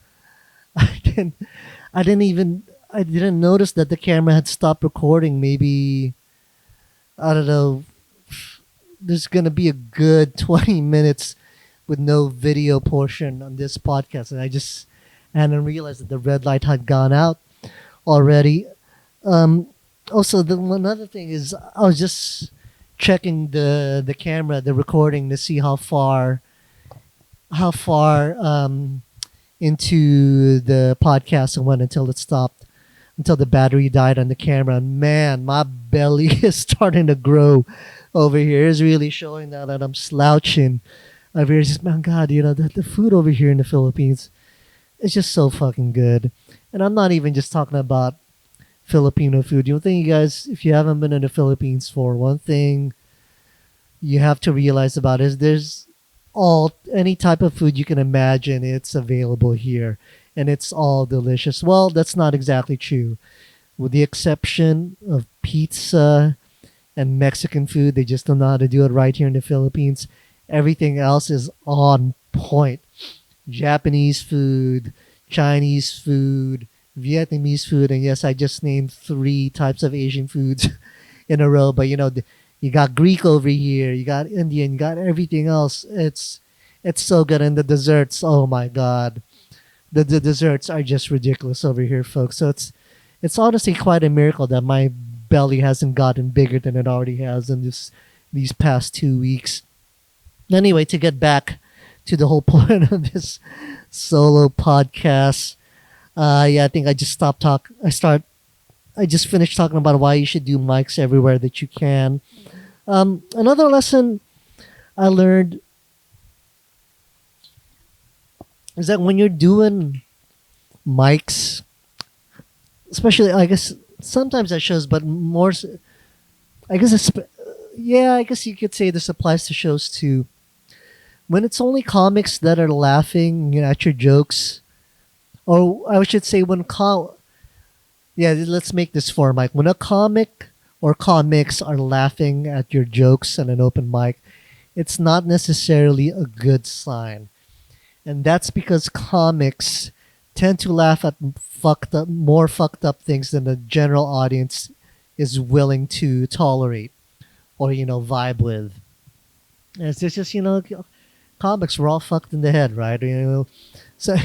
didn't I didn't notice that the camera had stopped recording. Maybe I don't know. There's gonna be a good 20 minutes with no video portion on this podcast, and I just hadn't realized that the red light had gone out already. Also, another thing is I was just checking the camera, the recording, to see how far into the podcast I went until it stopped, until the battery died on the camera. And man, my belly is starting to grow over here. It's really showing that I'm slouching over here. It's just, man, God, the food over here in the Philippines is just so fucking good. And I'm not even just talking about Filipino food. You think, you guys, if you haven't been in the Philippines, for one thing you have to realize about is there's any type of food you can imagine, it's available here, and it's all delicious. Well, that's not exactly true. With the exception of pizza and Mexican food, they just don't know how to do it right here in the Philippines. Everything else is on point. Japanese food, Chinese food, Vietnamese food, and yes, I just named 3 types of Asian foods in a row. But You got Greek over here. You got Indian. You got everything else. It's so good. And the desserts. Oh my god, the desserts are just ridiculous over here, folks. So it's honestly quite a miracle that my belly hasn't gotten bigger than it already has in these past 2 weeks. Anyway, to get back to the whole point of this solo podcast, yeah, I think I just stopped talk. I just finished talking about why you should do mics everywhere that you can. Another lesson I learned is that when you're doing mics, especially I guess sometimes at shows, but more, I guess yeah, I guess you could say this applies to shows too. When it's only comics that are laughing, at your jokes, or I should say yeah, let's make this for Mike. When a comic or comics are laughing at your jokes on an open mic, it's not necessarily a good sign. And that's because comics tend to laugh at more fucked up things than the general audience is willing to tolerate or, vibe with. And it's just, comics, we're all fucked in the head, right? So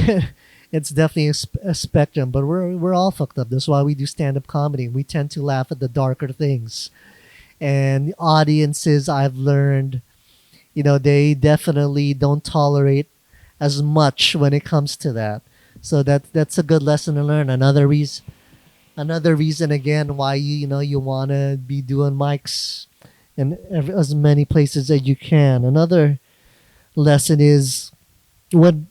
it's definitely a spectrum, but we're all fucked up. That's why we do stand-up comedy. We tend to laugh at the darker things. And audiences, I've learned, they definitely don't tolerate as much when it comes to that. So that's a good lesson to learn. Another reason again why you want to be doing mics in as many places as you can. Another lesson is when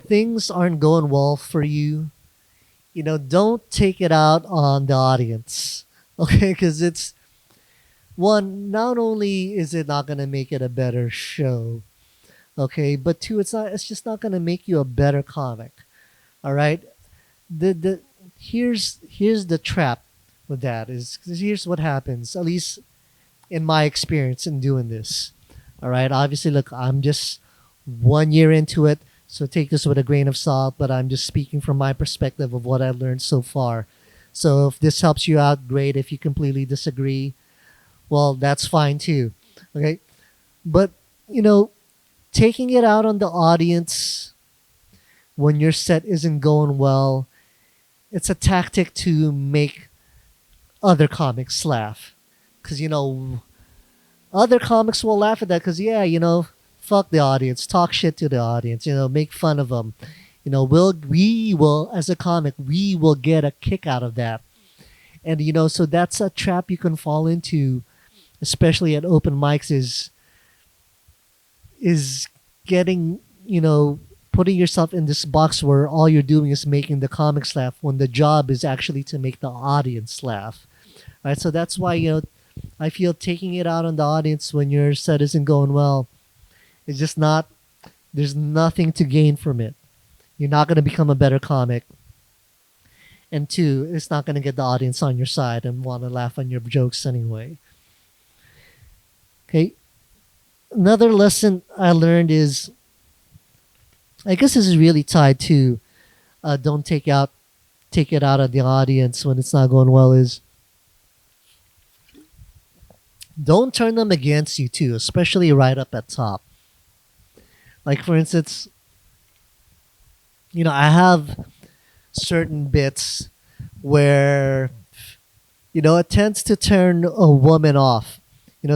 things aren't going well for you, don't take it out on the audience. Okay, because it's one, not only is it not going to make it a better show, okay, but two, it's just not going to make you a better comic. All right, the here's the trap with that is, 'cause here's what happens, at least in my experience in doing this. All right, obviously, look, I'm just 1 year into it, so take this with a grain of salt, but I'm just speaking from my perspective of what I've learned so far. So if this helps you out, great. If you completely disagree, well, that's fine too. Okay, but you know taking it out on the audience when your set isn't going well, it's a tactic to make other comics laugh. Because, other comics will laugh at that because, yeah, fuck the audience, talk shit to the audience, make fun of them. We will, as a comic, we will get a kick out of that. And, so that's a trap you can fall into, especially at open mics, is getting, putting yourself in this box where all you're doing is making the comics laugh when the job is actually to make the audience laugh. Right? So that's why, I feel taking it out on the audience when your set isn't going well is just not, there's nothing to gain from it. You're not going to become a better comic. And two, it's not going to get the audience on your side and want to laugh on your jokes anyway. Okay. Another lesson I learned is, I guess this is really tied to don't take it out of the audience when it's not going well, is don't turn them against you too, especially right up at top. Like for instance, I have certain bits where it tends to turn a woman off.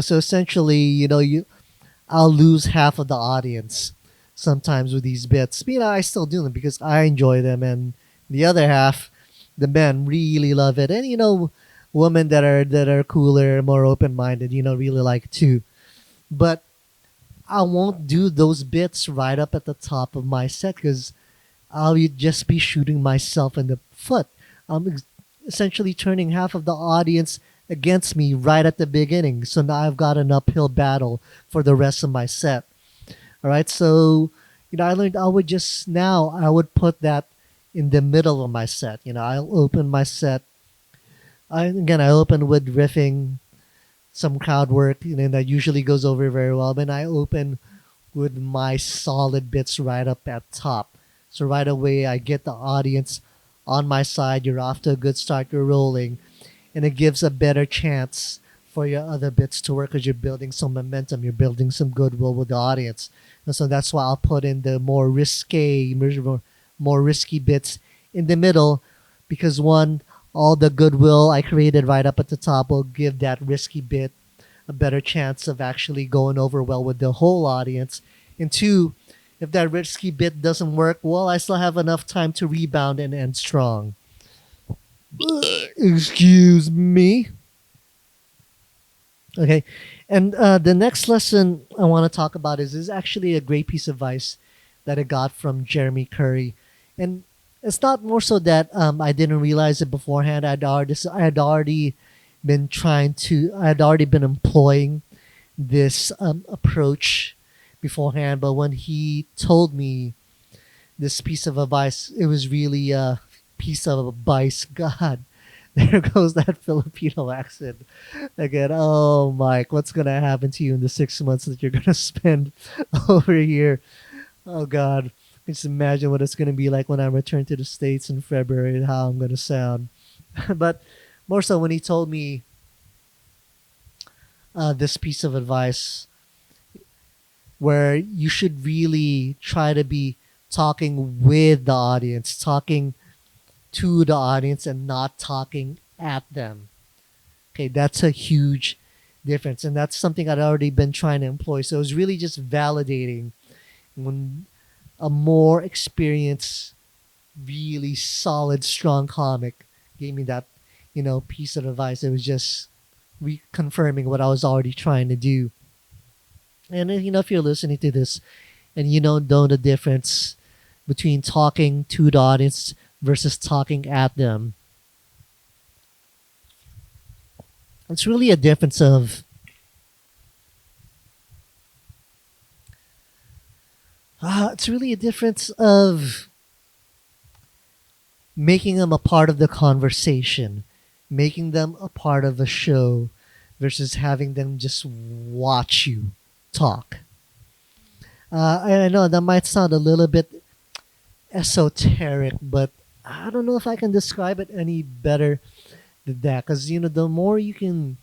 So essentially, I'll lose half of the audience sometimes with these bits. I still do them because I enjoy them, and the other half, the men really love it. And women that are cooler, more open minded, really like it too. But I won't do those bits right up at the top of my set because I'll just be shooting myself in the foot. I'm essentially turning half of the audience against me right at the beginning. So now I've got an uphill battle for the rest of my set. All right. So, I learned I would put that in the middle of my set. I'll open my set. I open with riffing, some crowd work, that usually goes over very well. Then I open with my solid bits right up at top. So right away, I get the audience on my side. You're off to a good start. You're rolling. and it gives a better chance for your other bits to work because you're building some momentum, you're building some goodwill with the audience. And so that's why I'll put in the more risky bits in the middle, because one, all the goodwill I created right up at the top will give that risky bit a better chance of actually going over well with the whole audience. And two, if that risky bit doesn't work, well, I still have enough time to rebound and end strong. Excuse me. Okay. And the next lesson I want to talk about is actually a great piece of advice that I got from Jeremy Curry. And it's not more so that I didn't realize it beforehand. I had already been employing this approach beforehand. But when he told me this piece of advice, it was really a piece of advice. God, there goes that Filipino accent again. Oh, Mike, what's gonna happen to you in the 6 months that you're gonna spend over here? Oh God, just imagine what it's gonna be like when I return to the States in February and how I'm gonna sound. But more so when he told me this piece of advice, where you should really try to be talking with the audience, talking to the audience, and not talking at them. Okay, that's a huge difference, and that's something I'd already been trying to employ. So it was really just validating when a more experienced, really solid, strong comic gave me that, piece of advice. It was just reconfirming what I was already trying to do. And if you're listening to this and you don't know the difference between talking to the audience versus talking at them, it's really a difference of making them a part of the conversation, making them a part of the show versus having them just watch you talk. I know that might sound a little bit esoteric, but I don't know if I can describe it any better than that. Because, the more you can.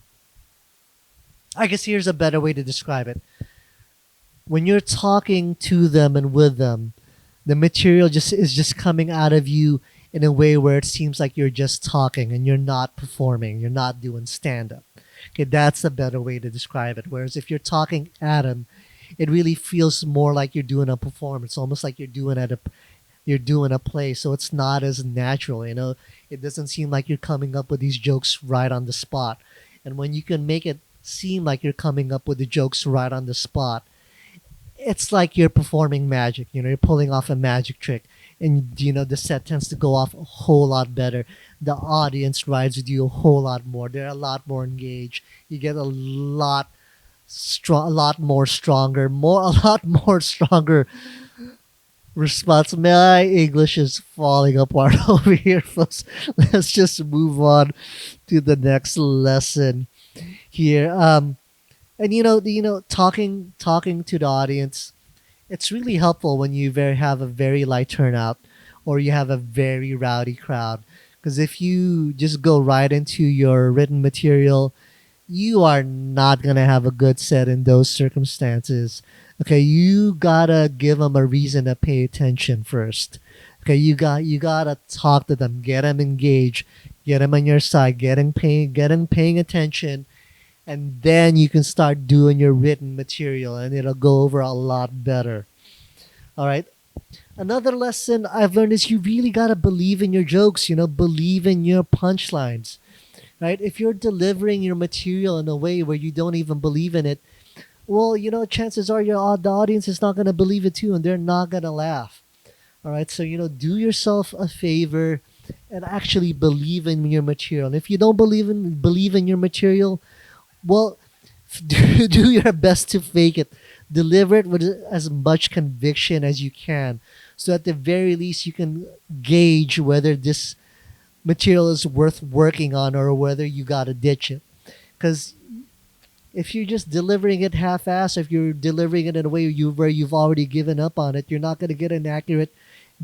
I guess here's a better way to describe it. When you're talking to them and with them, the material is just coming out of you in a way where it seems like you're just talking and you're not performing, you're not doing stand up. Okay, that's a better way to describe it. Whereas if you're talking at them, it really feels more like you're doing a performance, almost like you're doing a play. So it's not as natural. It doesn't seem like you're coming up with these jokes right on the spot. And when you can make it seem like you're coming up with the jokes right on the spot, it's like you're performing magic. You're pulling off a magic trick, and the set tends to go off a whole lot better. The audience rides with you a whole lot more. They're a lot more engaged. You get a lot more stronger response. My English is falling apart over here, folks. Let's just move on to the next lesson here. And talking to the audience, it's really helpful when you have a very light turnout or you have a very rowdy crowd. Because if you just go right into your written material, you are not gonna have a good set in those circumstances. Okay, you gotta give them a reason to pay attention first. Okay, you gotta talk to them, get them engaged, get them on your side, get them paying attention, and then you can start doing your written material, and it'll go over a lot better. All right. Another lesson I've learned is you really gotta believe in your jokes. Believe in your punchlines. Right? If you're delivering your material in a way where you don't even believe in it, well, chances are the audience is not gonna believe it too, and they're not gonna laugh. All right. So do yourself a favor and actually believe in your material. And if you don't believe in your material, well, do your best to fake it. Deliver it with as much conviction as you can, so at the very least you can gauge whether this material is worth working on or whether you gotta ditch it. Because if you're just delivering it half-assed, if you're delivering it in a way where you've already given up on it, you're not gonna get an accurate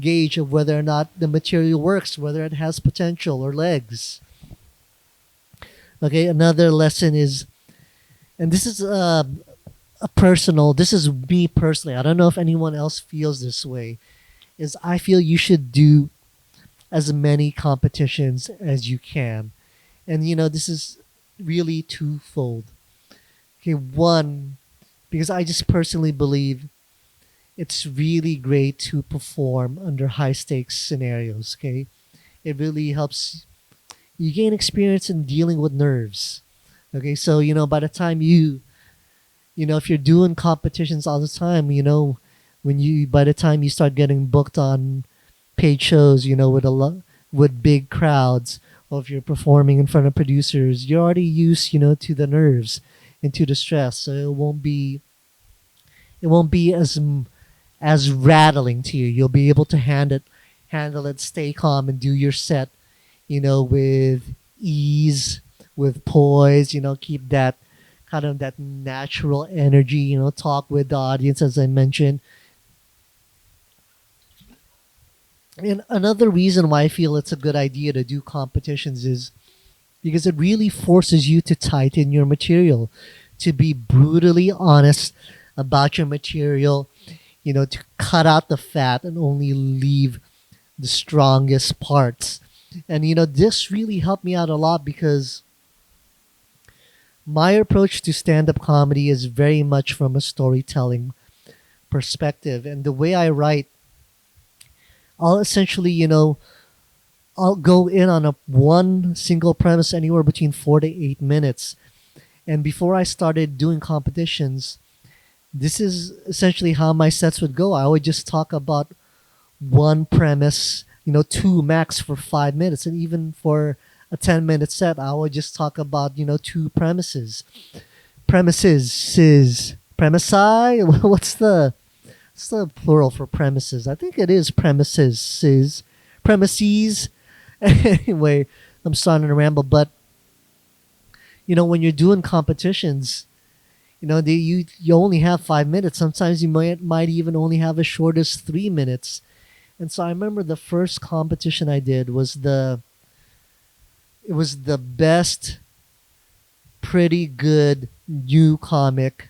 gauge of whether or not the material works, whether it has potential or legs. Okay, another lesson is, and this is a personal. This is me personally. I don't know if anyone else feels this way. Is I feel you should do as many competitions as you can, and this is really twofold. Okay, one, because I just personally believe it's really great to perform under high stakes scenarios. Okay, it really helps you gain experience in dealing with nerves. Okay, so by the time if you're doing competitions all the time, when you by the time you start getting booked on paid shows, with a lot with big crowds, or if you're performing in front of producers, you're already used, to the nerves and to the stress, so it won't be as rattling to you. You'll be able to handle it, stay calm, and do your set, with ease, with poise. Keep that kind of that natural energy. Talk with the audience, as I mentioned. And another reason why I feel it's a good idea to do competitions is because it really forces you to tighten your material, to be brutally honest about your material, to cut out the fat and only leave the strongest parts. And this really helped me out a lot because my approach to stand up comedy is very much from a storytelling perspective. And the way I write, I'll essentially, I'll go in on a one single premise anywhere between 4 to 8 minutes. And before I started doing competitions, this is essentially how my sets would go. I would just talk about one premise, two max for 5 minutes. And even for a 10-minute set, I would just talk about, two premises. Premisi? What's the plural for premises? I think it is premises. Premises. Anyway, I'm starting to ramble, but when you're doing competitions, you only have 5 minutes. Sometimes you might even only have as short as 3 minutes. And so I remember the first competition I did was the best pretty good new comic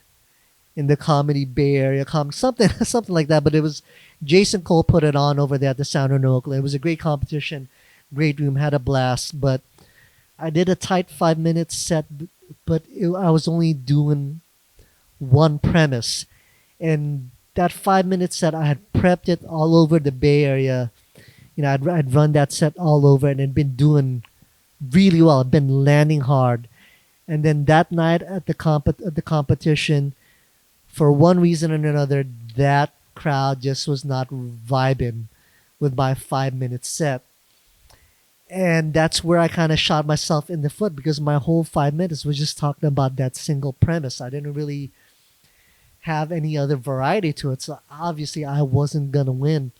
in the comedy Bay Area something something like that. But it was Jason Cole put it on over there at the Sound in Oakland. It was a great competition, great room, had a blast. But I did a tight 5 minute set, but I was only doing one premise, and that 5 minute set I had prepped it all over the Bay Area. I'd run that set all over and had been doing really well. I'd been landing hard, and then that night at the competition, for one reason or another, that crowd just was not vibing with my 5 minute set. And that's where I kind of shot myself in the foot because my whole 5 minutes was just talking about that single premise. I didn't really have any other variety to it. So obviously I wasn't going to win.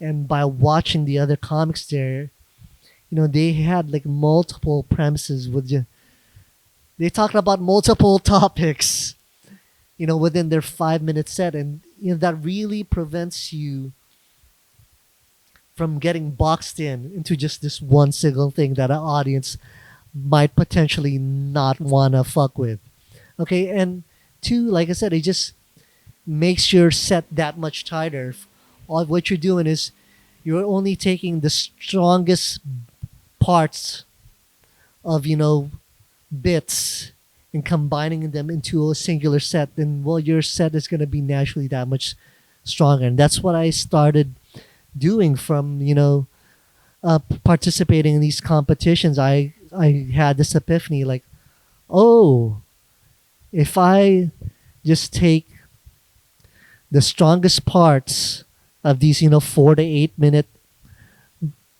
And by watching the other comics there, they had like multiple premises they talked about multiple topics, within their 5 minute set. And, that really prevents you from getting boxed into just this one single thing that an audience might potentially not want to fuck with. Okay. And two, like I said, it just makes your set that much tighter. All what you're doing is you're only taking the strongest parts of, bits and combining them into a singular set, then your set is going to be naturally that much stronger. And that's what I started doing from participating in these competitions. I had this epiphany, like, oh, if I just take the strongest parts of these 4 to 8 minute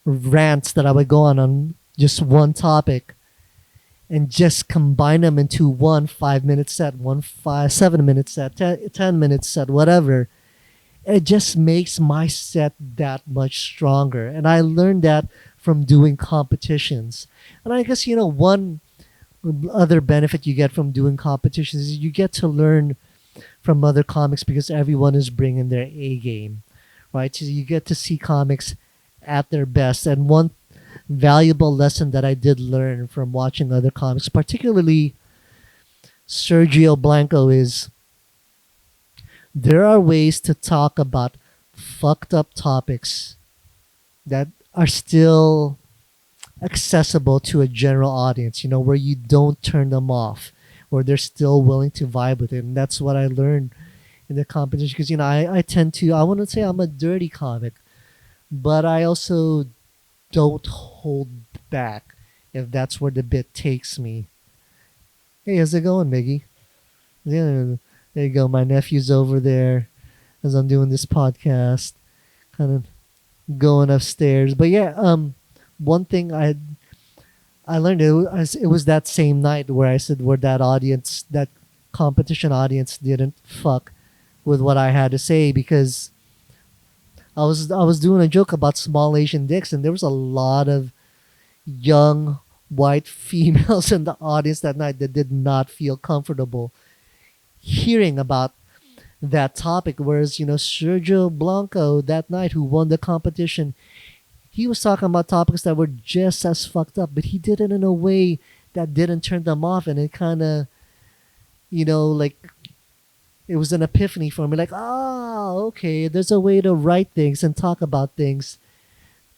rants that I would go on just one topic, and just combine them into one 5 minute set, 7 minute set, 10 minute set, whatever, it just makes my set that much stronger. And I learned that from doing competitions. And I guess, one other benefit you get from doing competitions is you get to learn from other comics because everyone is bringing their A game, right? So you get to see comics at their best. And one valuable lesson that I did learn from watching other comics, particularly Sergio Blanco, is there are ways to talk about fucked up topics that are still accessible to a general audience, where you don't turn them off, where they're still willing to vibe with it. And that's what I learned in the competition because, I tend to, I want to say I'm a dirty comic, but I also don't hold back if that's where the bit takes me. Hey, how's it going, Miggy? Yeah, there you go. My nephew's over there as I'm doing this podcast, kind of going upstairs. But yeah, one thing I learned it was that same night where I said where that audience, that competition audience, didn't fuck with what I had to say because I was doing a joke about small Asian dicks and there was a lot of young white females in the audience that night that did not feel comfortable hearing about that topic. Whereas, Sergio Blanco that night, who won the competition, he was talking about topics that were just as fucked up, but he did it in a way that didn't turn them off. And it kind of, like, it was an epiphany for me. Like, okay, there's a way to write things and talk about things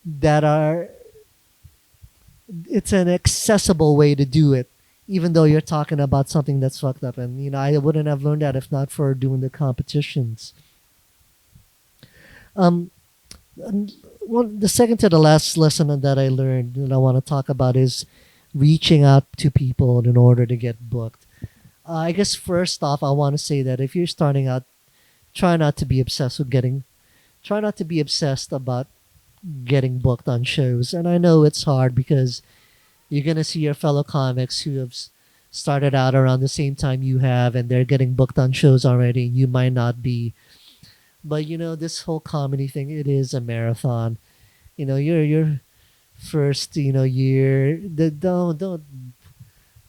that are, it's an accessible way to do it, even though you're talking about something that's fucked up. And, I wouldn't have learned that if not for doing the competitions. The second to the last lesson that I learned that I want to talk about is reaching out to people in order to get booked. I guess first off, I want to say that if you're starting out, try not to be obsessed with try not to be obsessed about getting booked on shows. And I know it's hard because you're going to see your fellow comics who have started out around the same time you have and they're getting booked on shows already. You might not be. But, this whole comedy thing, it is a marathon. Your first, year, don't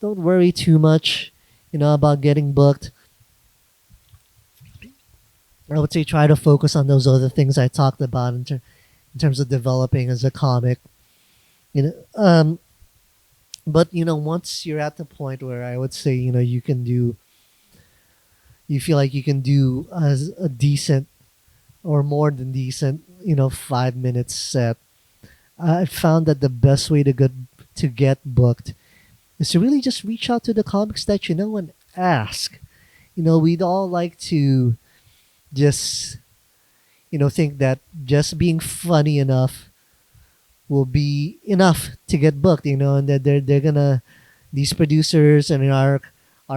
worry too much, about getting booked. I would say try to focus on those other things I talked about in terms of developing as a comic. But once you're at the point where I would say you feel like you can do as a decent or more than decent 5 minute set, I found that the best way to get booked is to really just reach out to the comics that you know and ask. We'd all like to just think that just being funny enough will be enough to get booked, and that they're gonna, these producers and our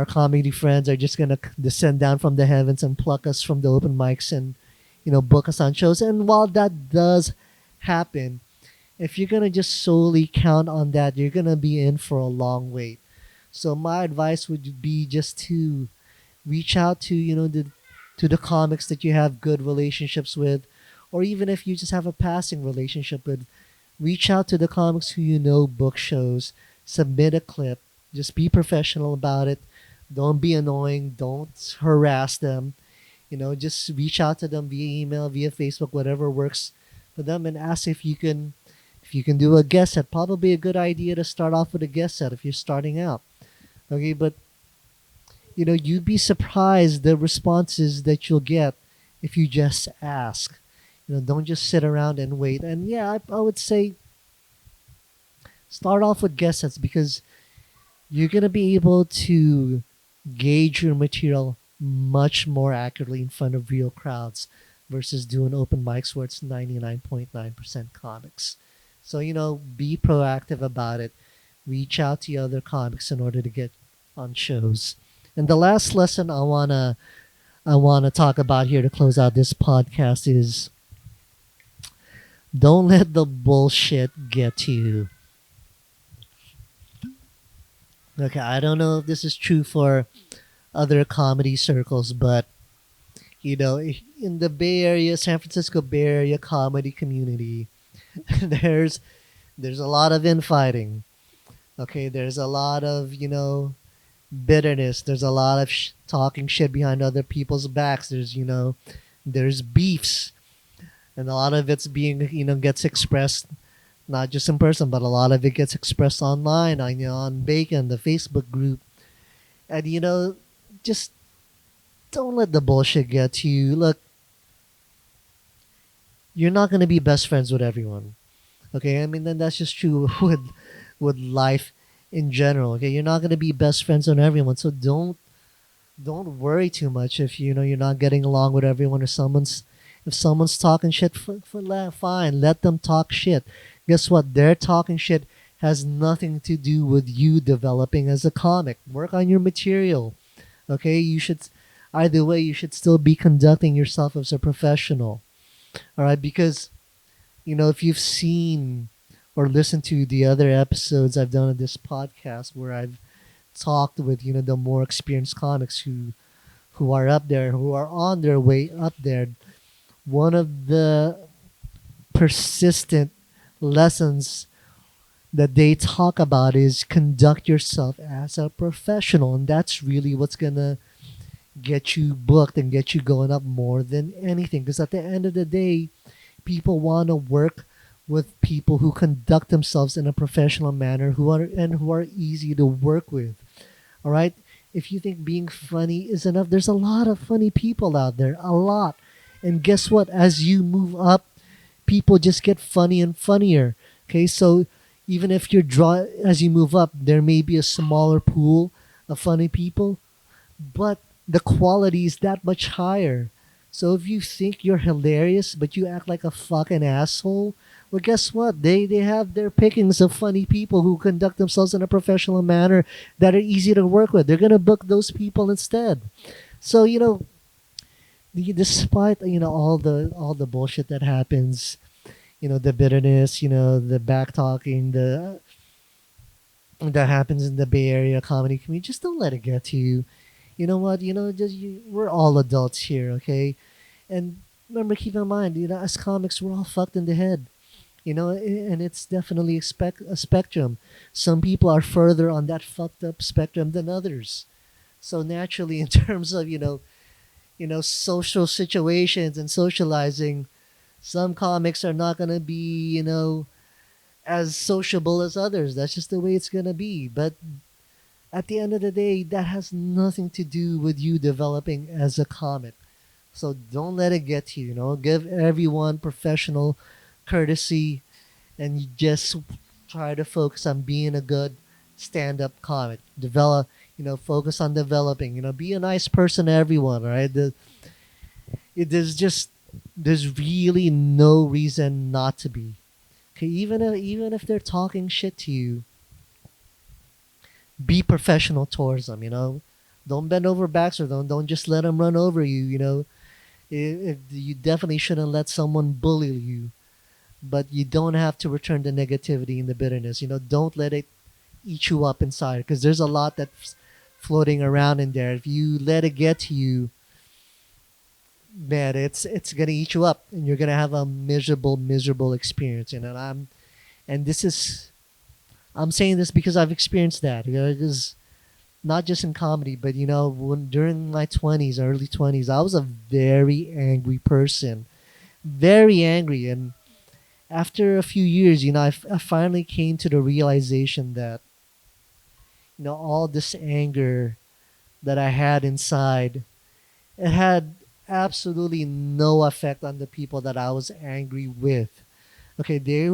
comedy friends are just gonna descend down from the heavens and pluck us from the open mics and book us on shows. And while that does happen, if you're gonna just solely count on that, you're gonna be in for a long wait. So my advice would be just to reach out to the comics that you have good relationships with, or even if you just have a passing relationship with, reach out to the comics who book shows, submit a clip, just be professional about it. Don't be annoying. Don't harass them. Just reach out to them via email, via Facebook, whatever works for them, and ask if you can do a guest set. Probably a good idea to start off with a guest set if you're starting out. Okay, but you'd be surprised the responses that you'll get if you just ask. Don't just sit around and wait. And yeah, I would say start off with guest sets because you're gonna be able to gauge your material much more accurately in front of real crowds versus doing open mics where it's 99.9% comics. So, be proactive about it. Reach out to other comics in order to get on shows. And the last lesson I wanna talk about here to close out this podcast is don't let the bullshit get to you. Okay, I don't know if this is true for other comedy circles, but in the Bay Area, San Francisco Bay Area comedy community, there's a lot of infighting. Okay, there's a lot of bitterness. There's a lot of talking shit behind other people's backs. There's beefs, and a lot of it's being gets expressed not just in person, but a lot of it gets expressed online on on Bacon, the Facebook group, and just don't let the bullshit get to you. Look, you're not gonna be best friends with everyone. Okay, I mean then that's just true with life in general. Okay, you're not gonna be best friends with everyone, so don't worry too much if you're not getting along with everyone or someone's if someone's talking shit fine, let them talk shit. Guess what, their talking shit has nothing to do with you developing as a comic. Work on your material. Okay, you should either way you should still be conducting yourself as a professional. All right, because if you've seen or listened to the other episodes I've done of this podcast where I've talked with the more experienced comics who are up there, who are on their way up there. One of the persistent lessons that they talk about is conduct yourself as a professional, and that's really what's gonna get you booked and get you going up more than anything. Because at the end of the day, people want to work with people who conduct themselves in a professional manner, who are easy to work with. All right. If you think being funny is enough, there's a lot of funny people out there, a lot. And guess what? As you move up, people just get funny and funnier. Okay, so even if as you move up, there may be a smaller pool of funny people, but the quality is that much higher. So if you think you're hilarious but you act like a fucking asshole, well, guess what? They have their pickings of funny people who conduct themselves in a professional manner that are easy to work with. They're gonna book those people instead. So despite all the bullshit that happens, the bitterness, the back talking, the that happens in the Bay Area comedy community, just don't let it get to you. You know what? We're all adults here, okay? And remember, keep in mind, as comics, we're all fucked in the head. And it's definitely a spectrum. Some people are further on that fucked up spectrum than others. So naturally, in terms of social situations and socializing, some comics are not gonna be as sociable as others. That's just the way it's gonna be. But at the end of the day, that has nothing to do with you developing as a comic. So don't let it get to you. Give everyone professional courtesy, and you just try to focus on being a good stand-up comic. Focus on developing. Be a nice person to everyone. All right. There's really no reason not to be. Okay, even if they're talking shit to you, be professional towards them. Don't bend over backs or don't just let them run over you. If you definitely shouldn't let someone bully you, but you don't have to return the negativity and the bitterness. Don't let it eat you up inside, because there's a lot that's floating around in there. If you let it get to you, man, it's gonna eat you up, and you're gonna have a miserable experience. And this is I'm saying this because I've experienced that. Because not just in comedy, but during my 20s, early 20s, I was a very angry person, very angry. And after a few years, I finally came to the realization that all this anger that I had inside, it had absolutely no effect on the people that I was angry with. Okay, they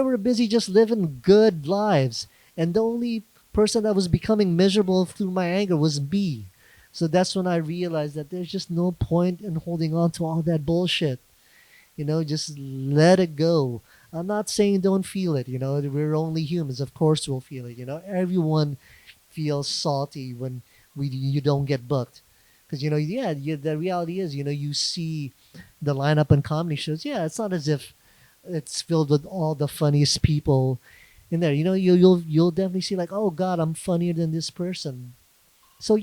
were busy just living good lives, and the only person that was becoming miserable through my anger was me. So that's when I realized that there's just no point in holding on to all that bullshit. Just let it go. I'm not saying don't feel it. We're only humans. Of course we'll feel it. Everyone feels salty when you don't get booked. Because, yeah, the reality is, you see the lineup on comedy shows. Yeah, it's not as if it's filled with all the funniest people in there. You'll definitely see like, oh God, I'm funnier than this person. So,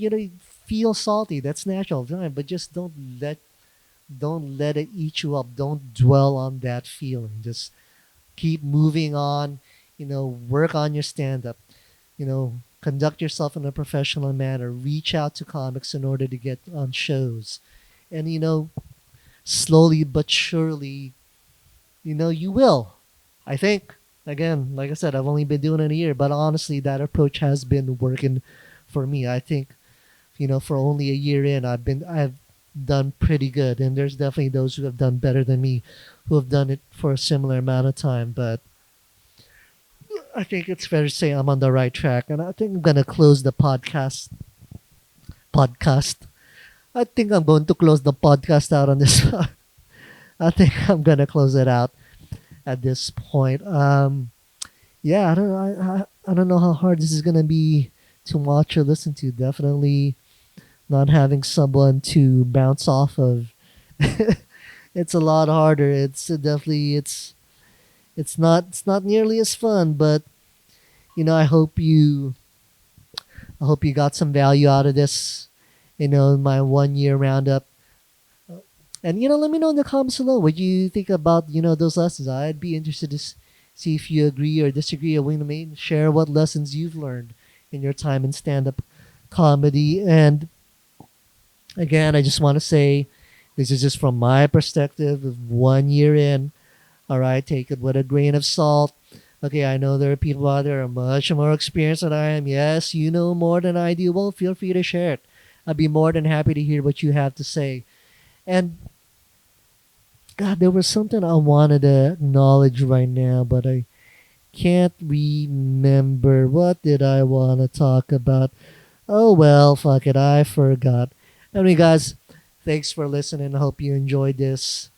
feel salty. That's natural. But just don't let it eat you up. Don't dwell on that feeling. Just keep moving on. Work on your stand up. Conduct yourself in a professional manner. Reach out to comics in order to get on shows. And slowly but surely, you will. I think, again, like I said, I've only been doing it a year, but honestly, that approach has been working for me. I think, for only a year in, I've done pretty good, and there's definitely those who have done better than me, who have done it for a similar amount of time. But I think it's fair to say I'm on the right track, and I think I'm gonna close the podcast. Podcast. I think I'm going to close the podcast out on this. I think I'm gonna close it out at this point. Yeah, I don't know. I don't know how hard this is gonna be to watch or listen to. Definitely not having someone to bounce off of. It's a lot harder. It's not nearly as fun, but I hope you got some value out of this. My 1 year roundup. And let me know in the comments below what you think about those lessons. I'd be interested to see if you agree or disagree, or maybe share what lessons you've learned in your time in stand-up comedy. And again, I just want to say this is just from my perspective of 1 year in. All right, take it with a grain of salt. Okay, I know there are people out there who are much more experienced than I am. Yes, you know more than I do. Well, feel free to share it. I'd be more than happy to hear what you have to say. And God, there was something I wanted to acknowledge right now, but I can't remember. What did I want to talk about? Oh well, fuck it, I forgot. Anyway, guys, thanks for listening. I hope you enjoyed this.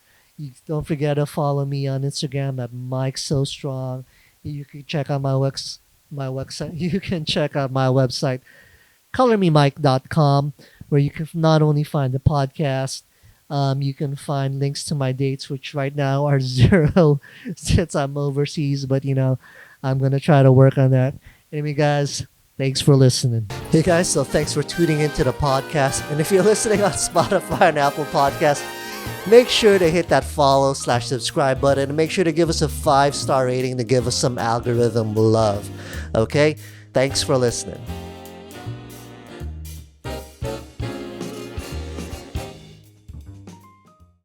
Don't forget to follow me on Instagram at Mike So Strong. You can check out my website. You can check out my website, colormemike.com, where you can not only find the podcast, you can find links to my dates, which right now are zero since I'm overseas, but I'm going to try to work on that. Anyway, guys, thanks for listening. Hey, guys, so thanks for tuning into the podcast. And if you're listening on Spotify and Apple Podcasts, make sure to hit that follow/subscribe button, and make sure to give us a 5-star rating to give us some algorithm love. Okay? Thanks for listening.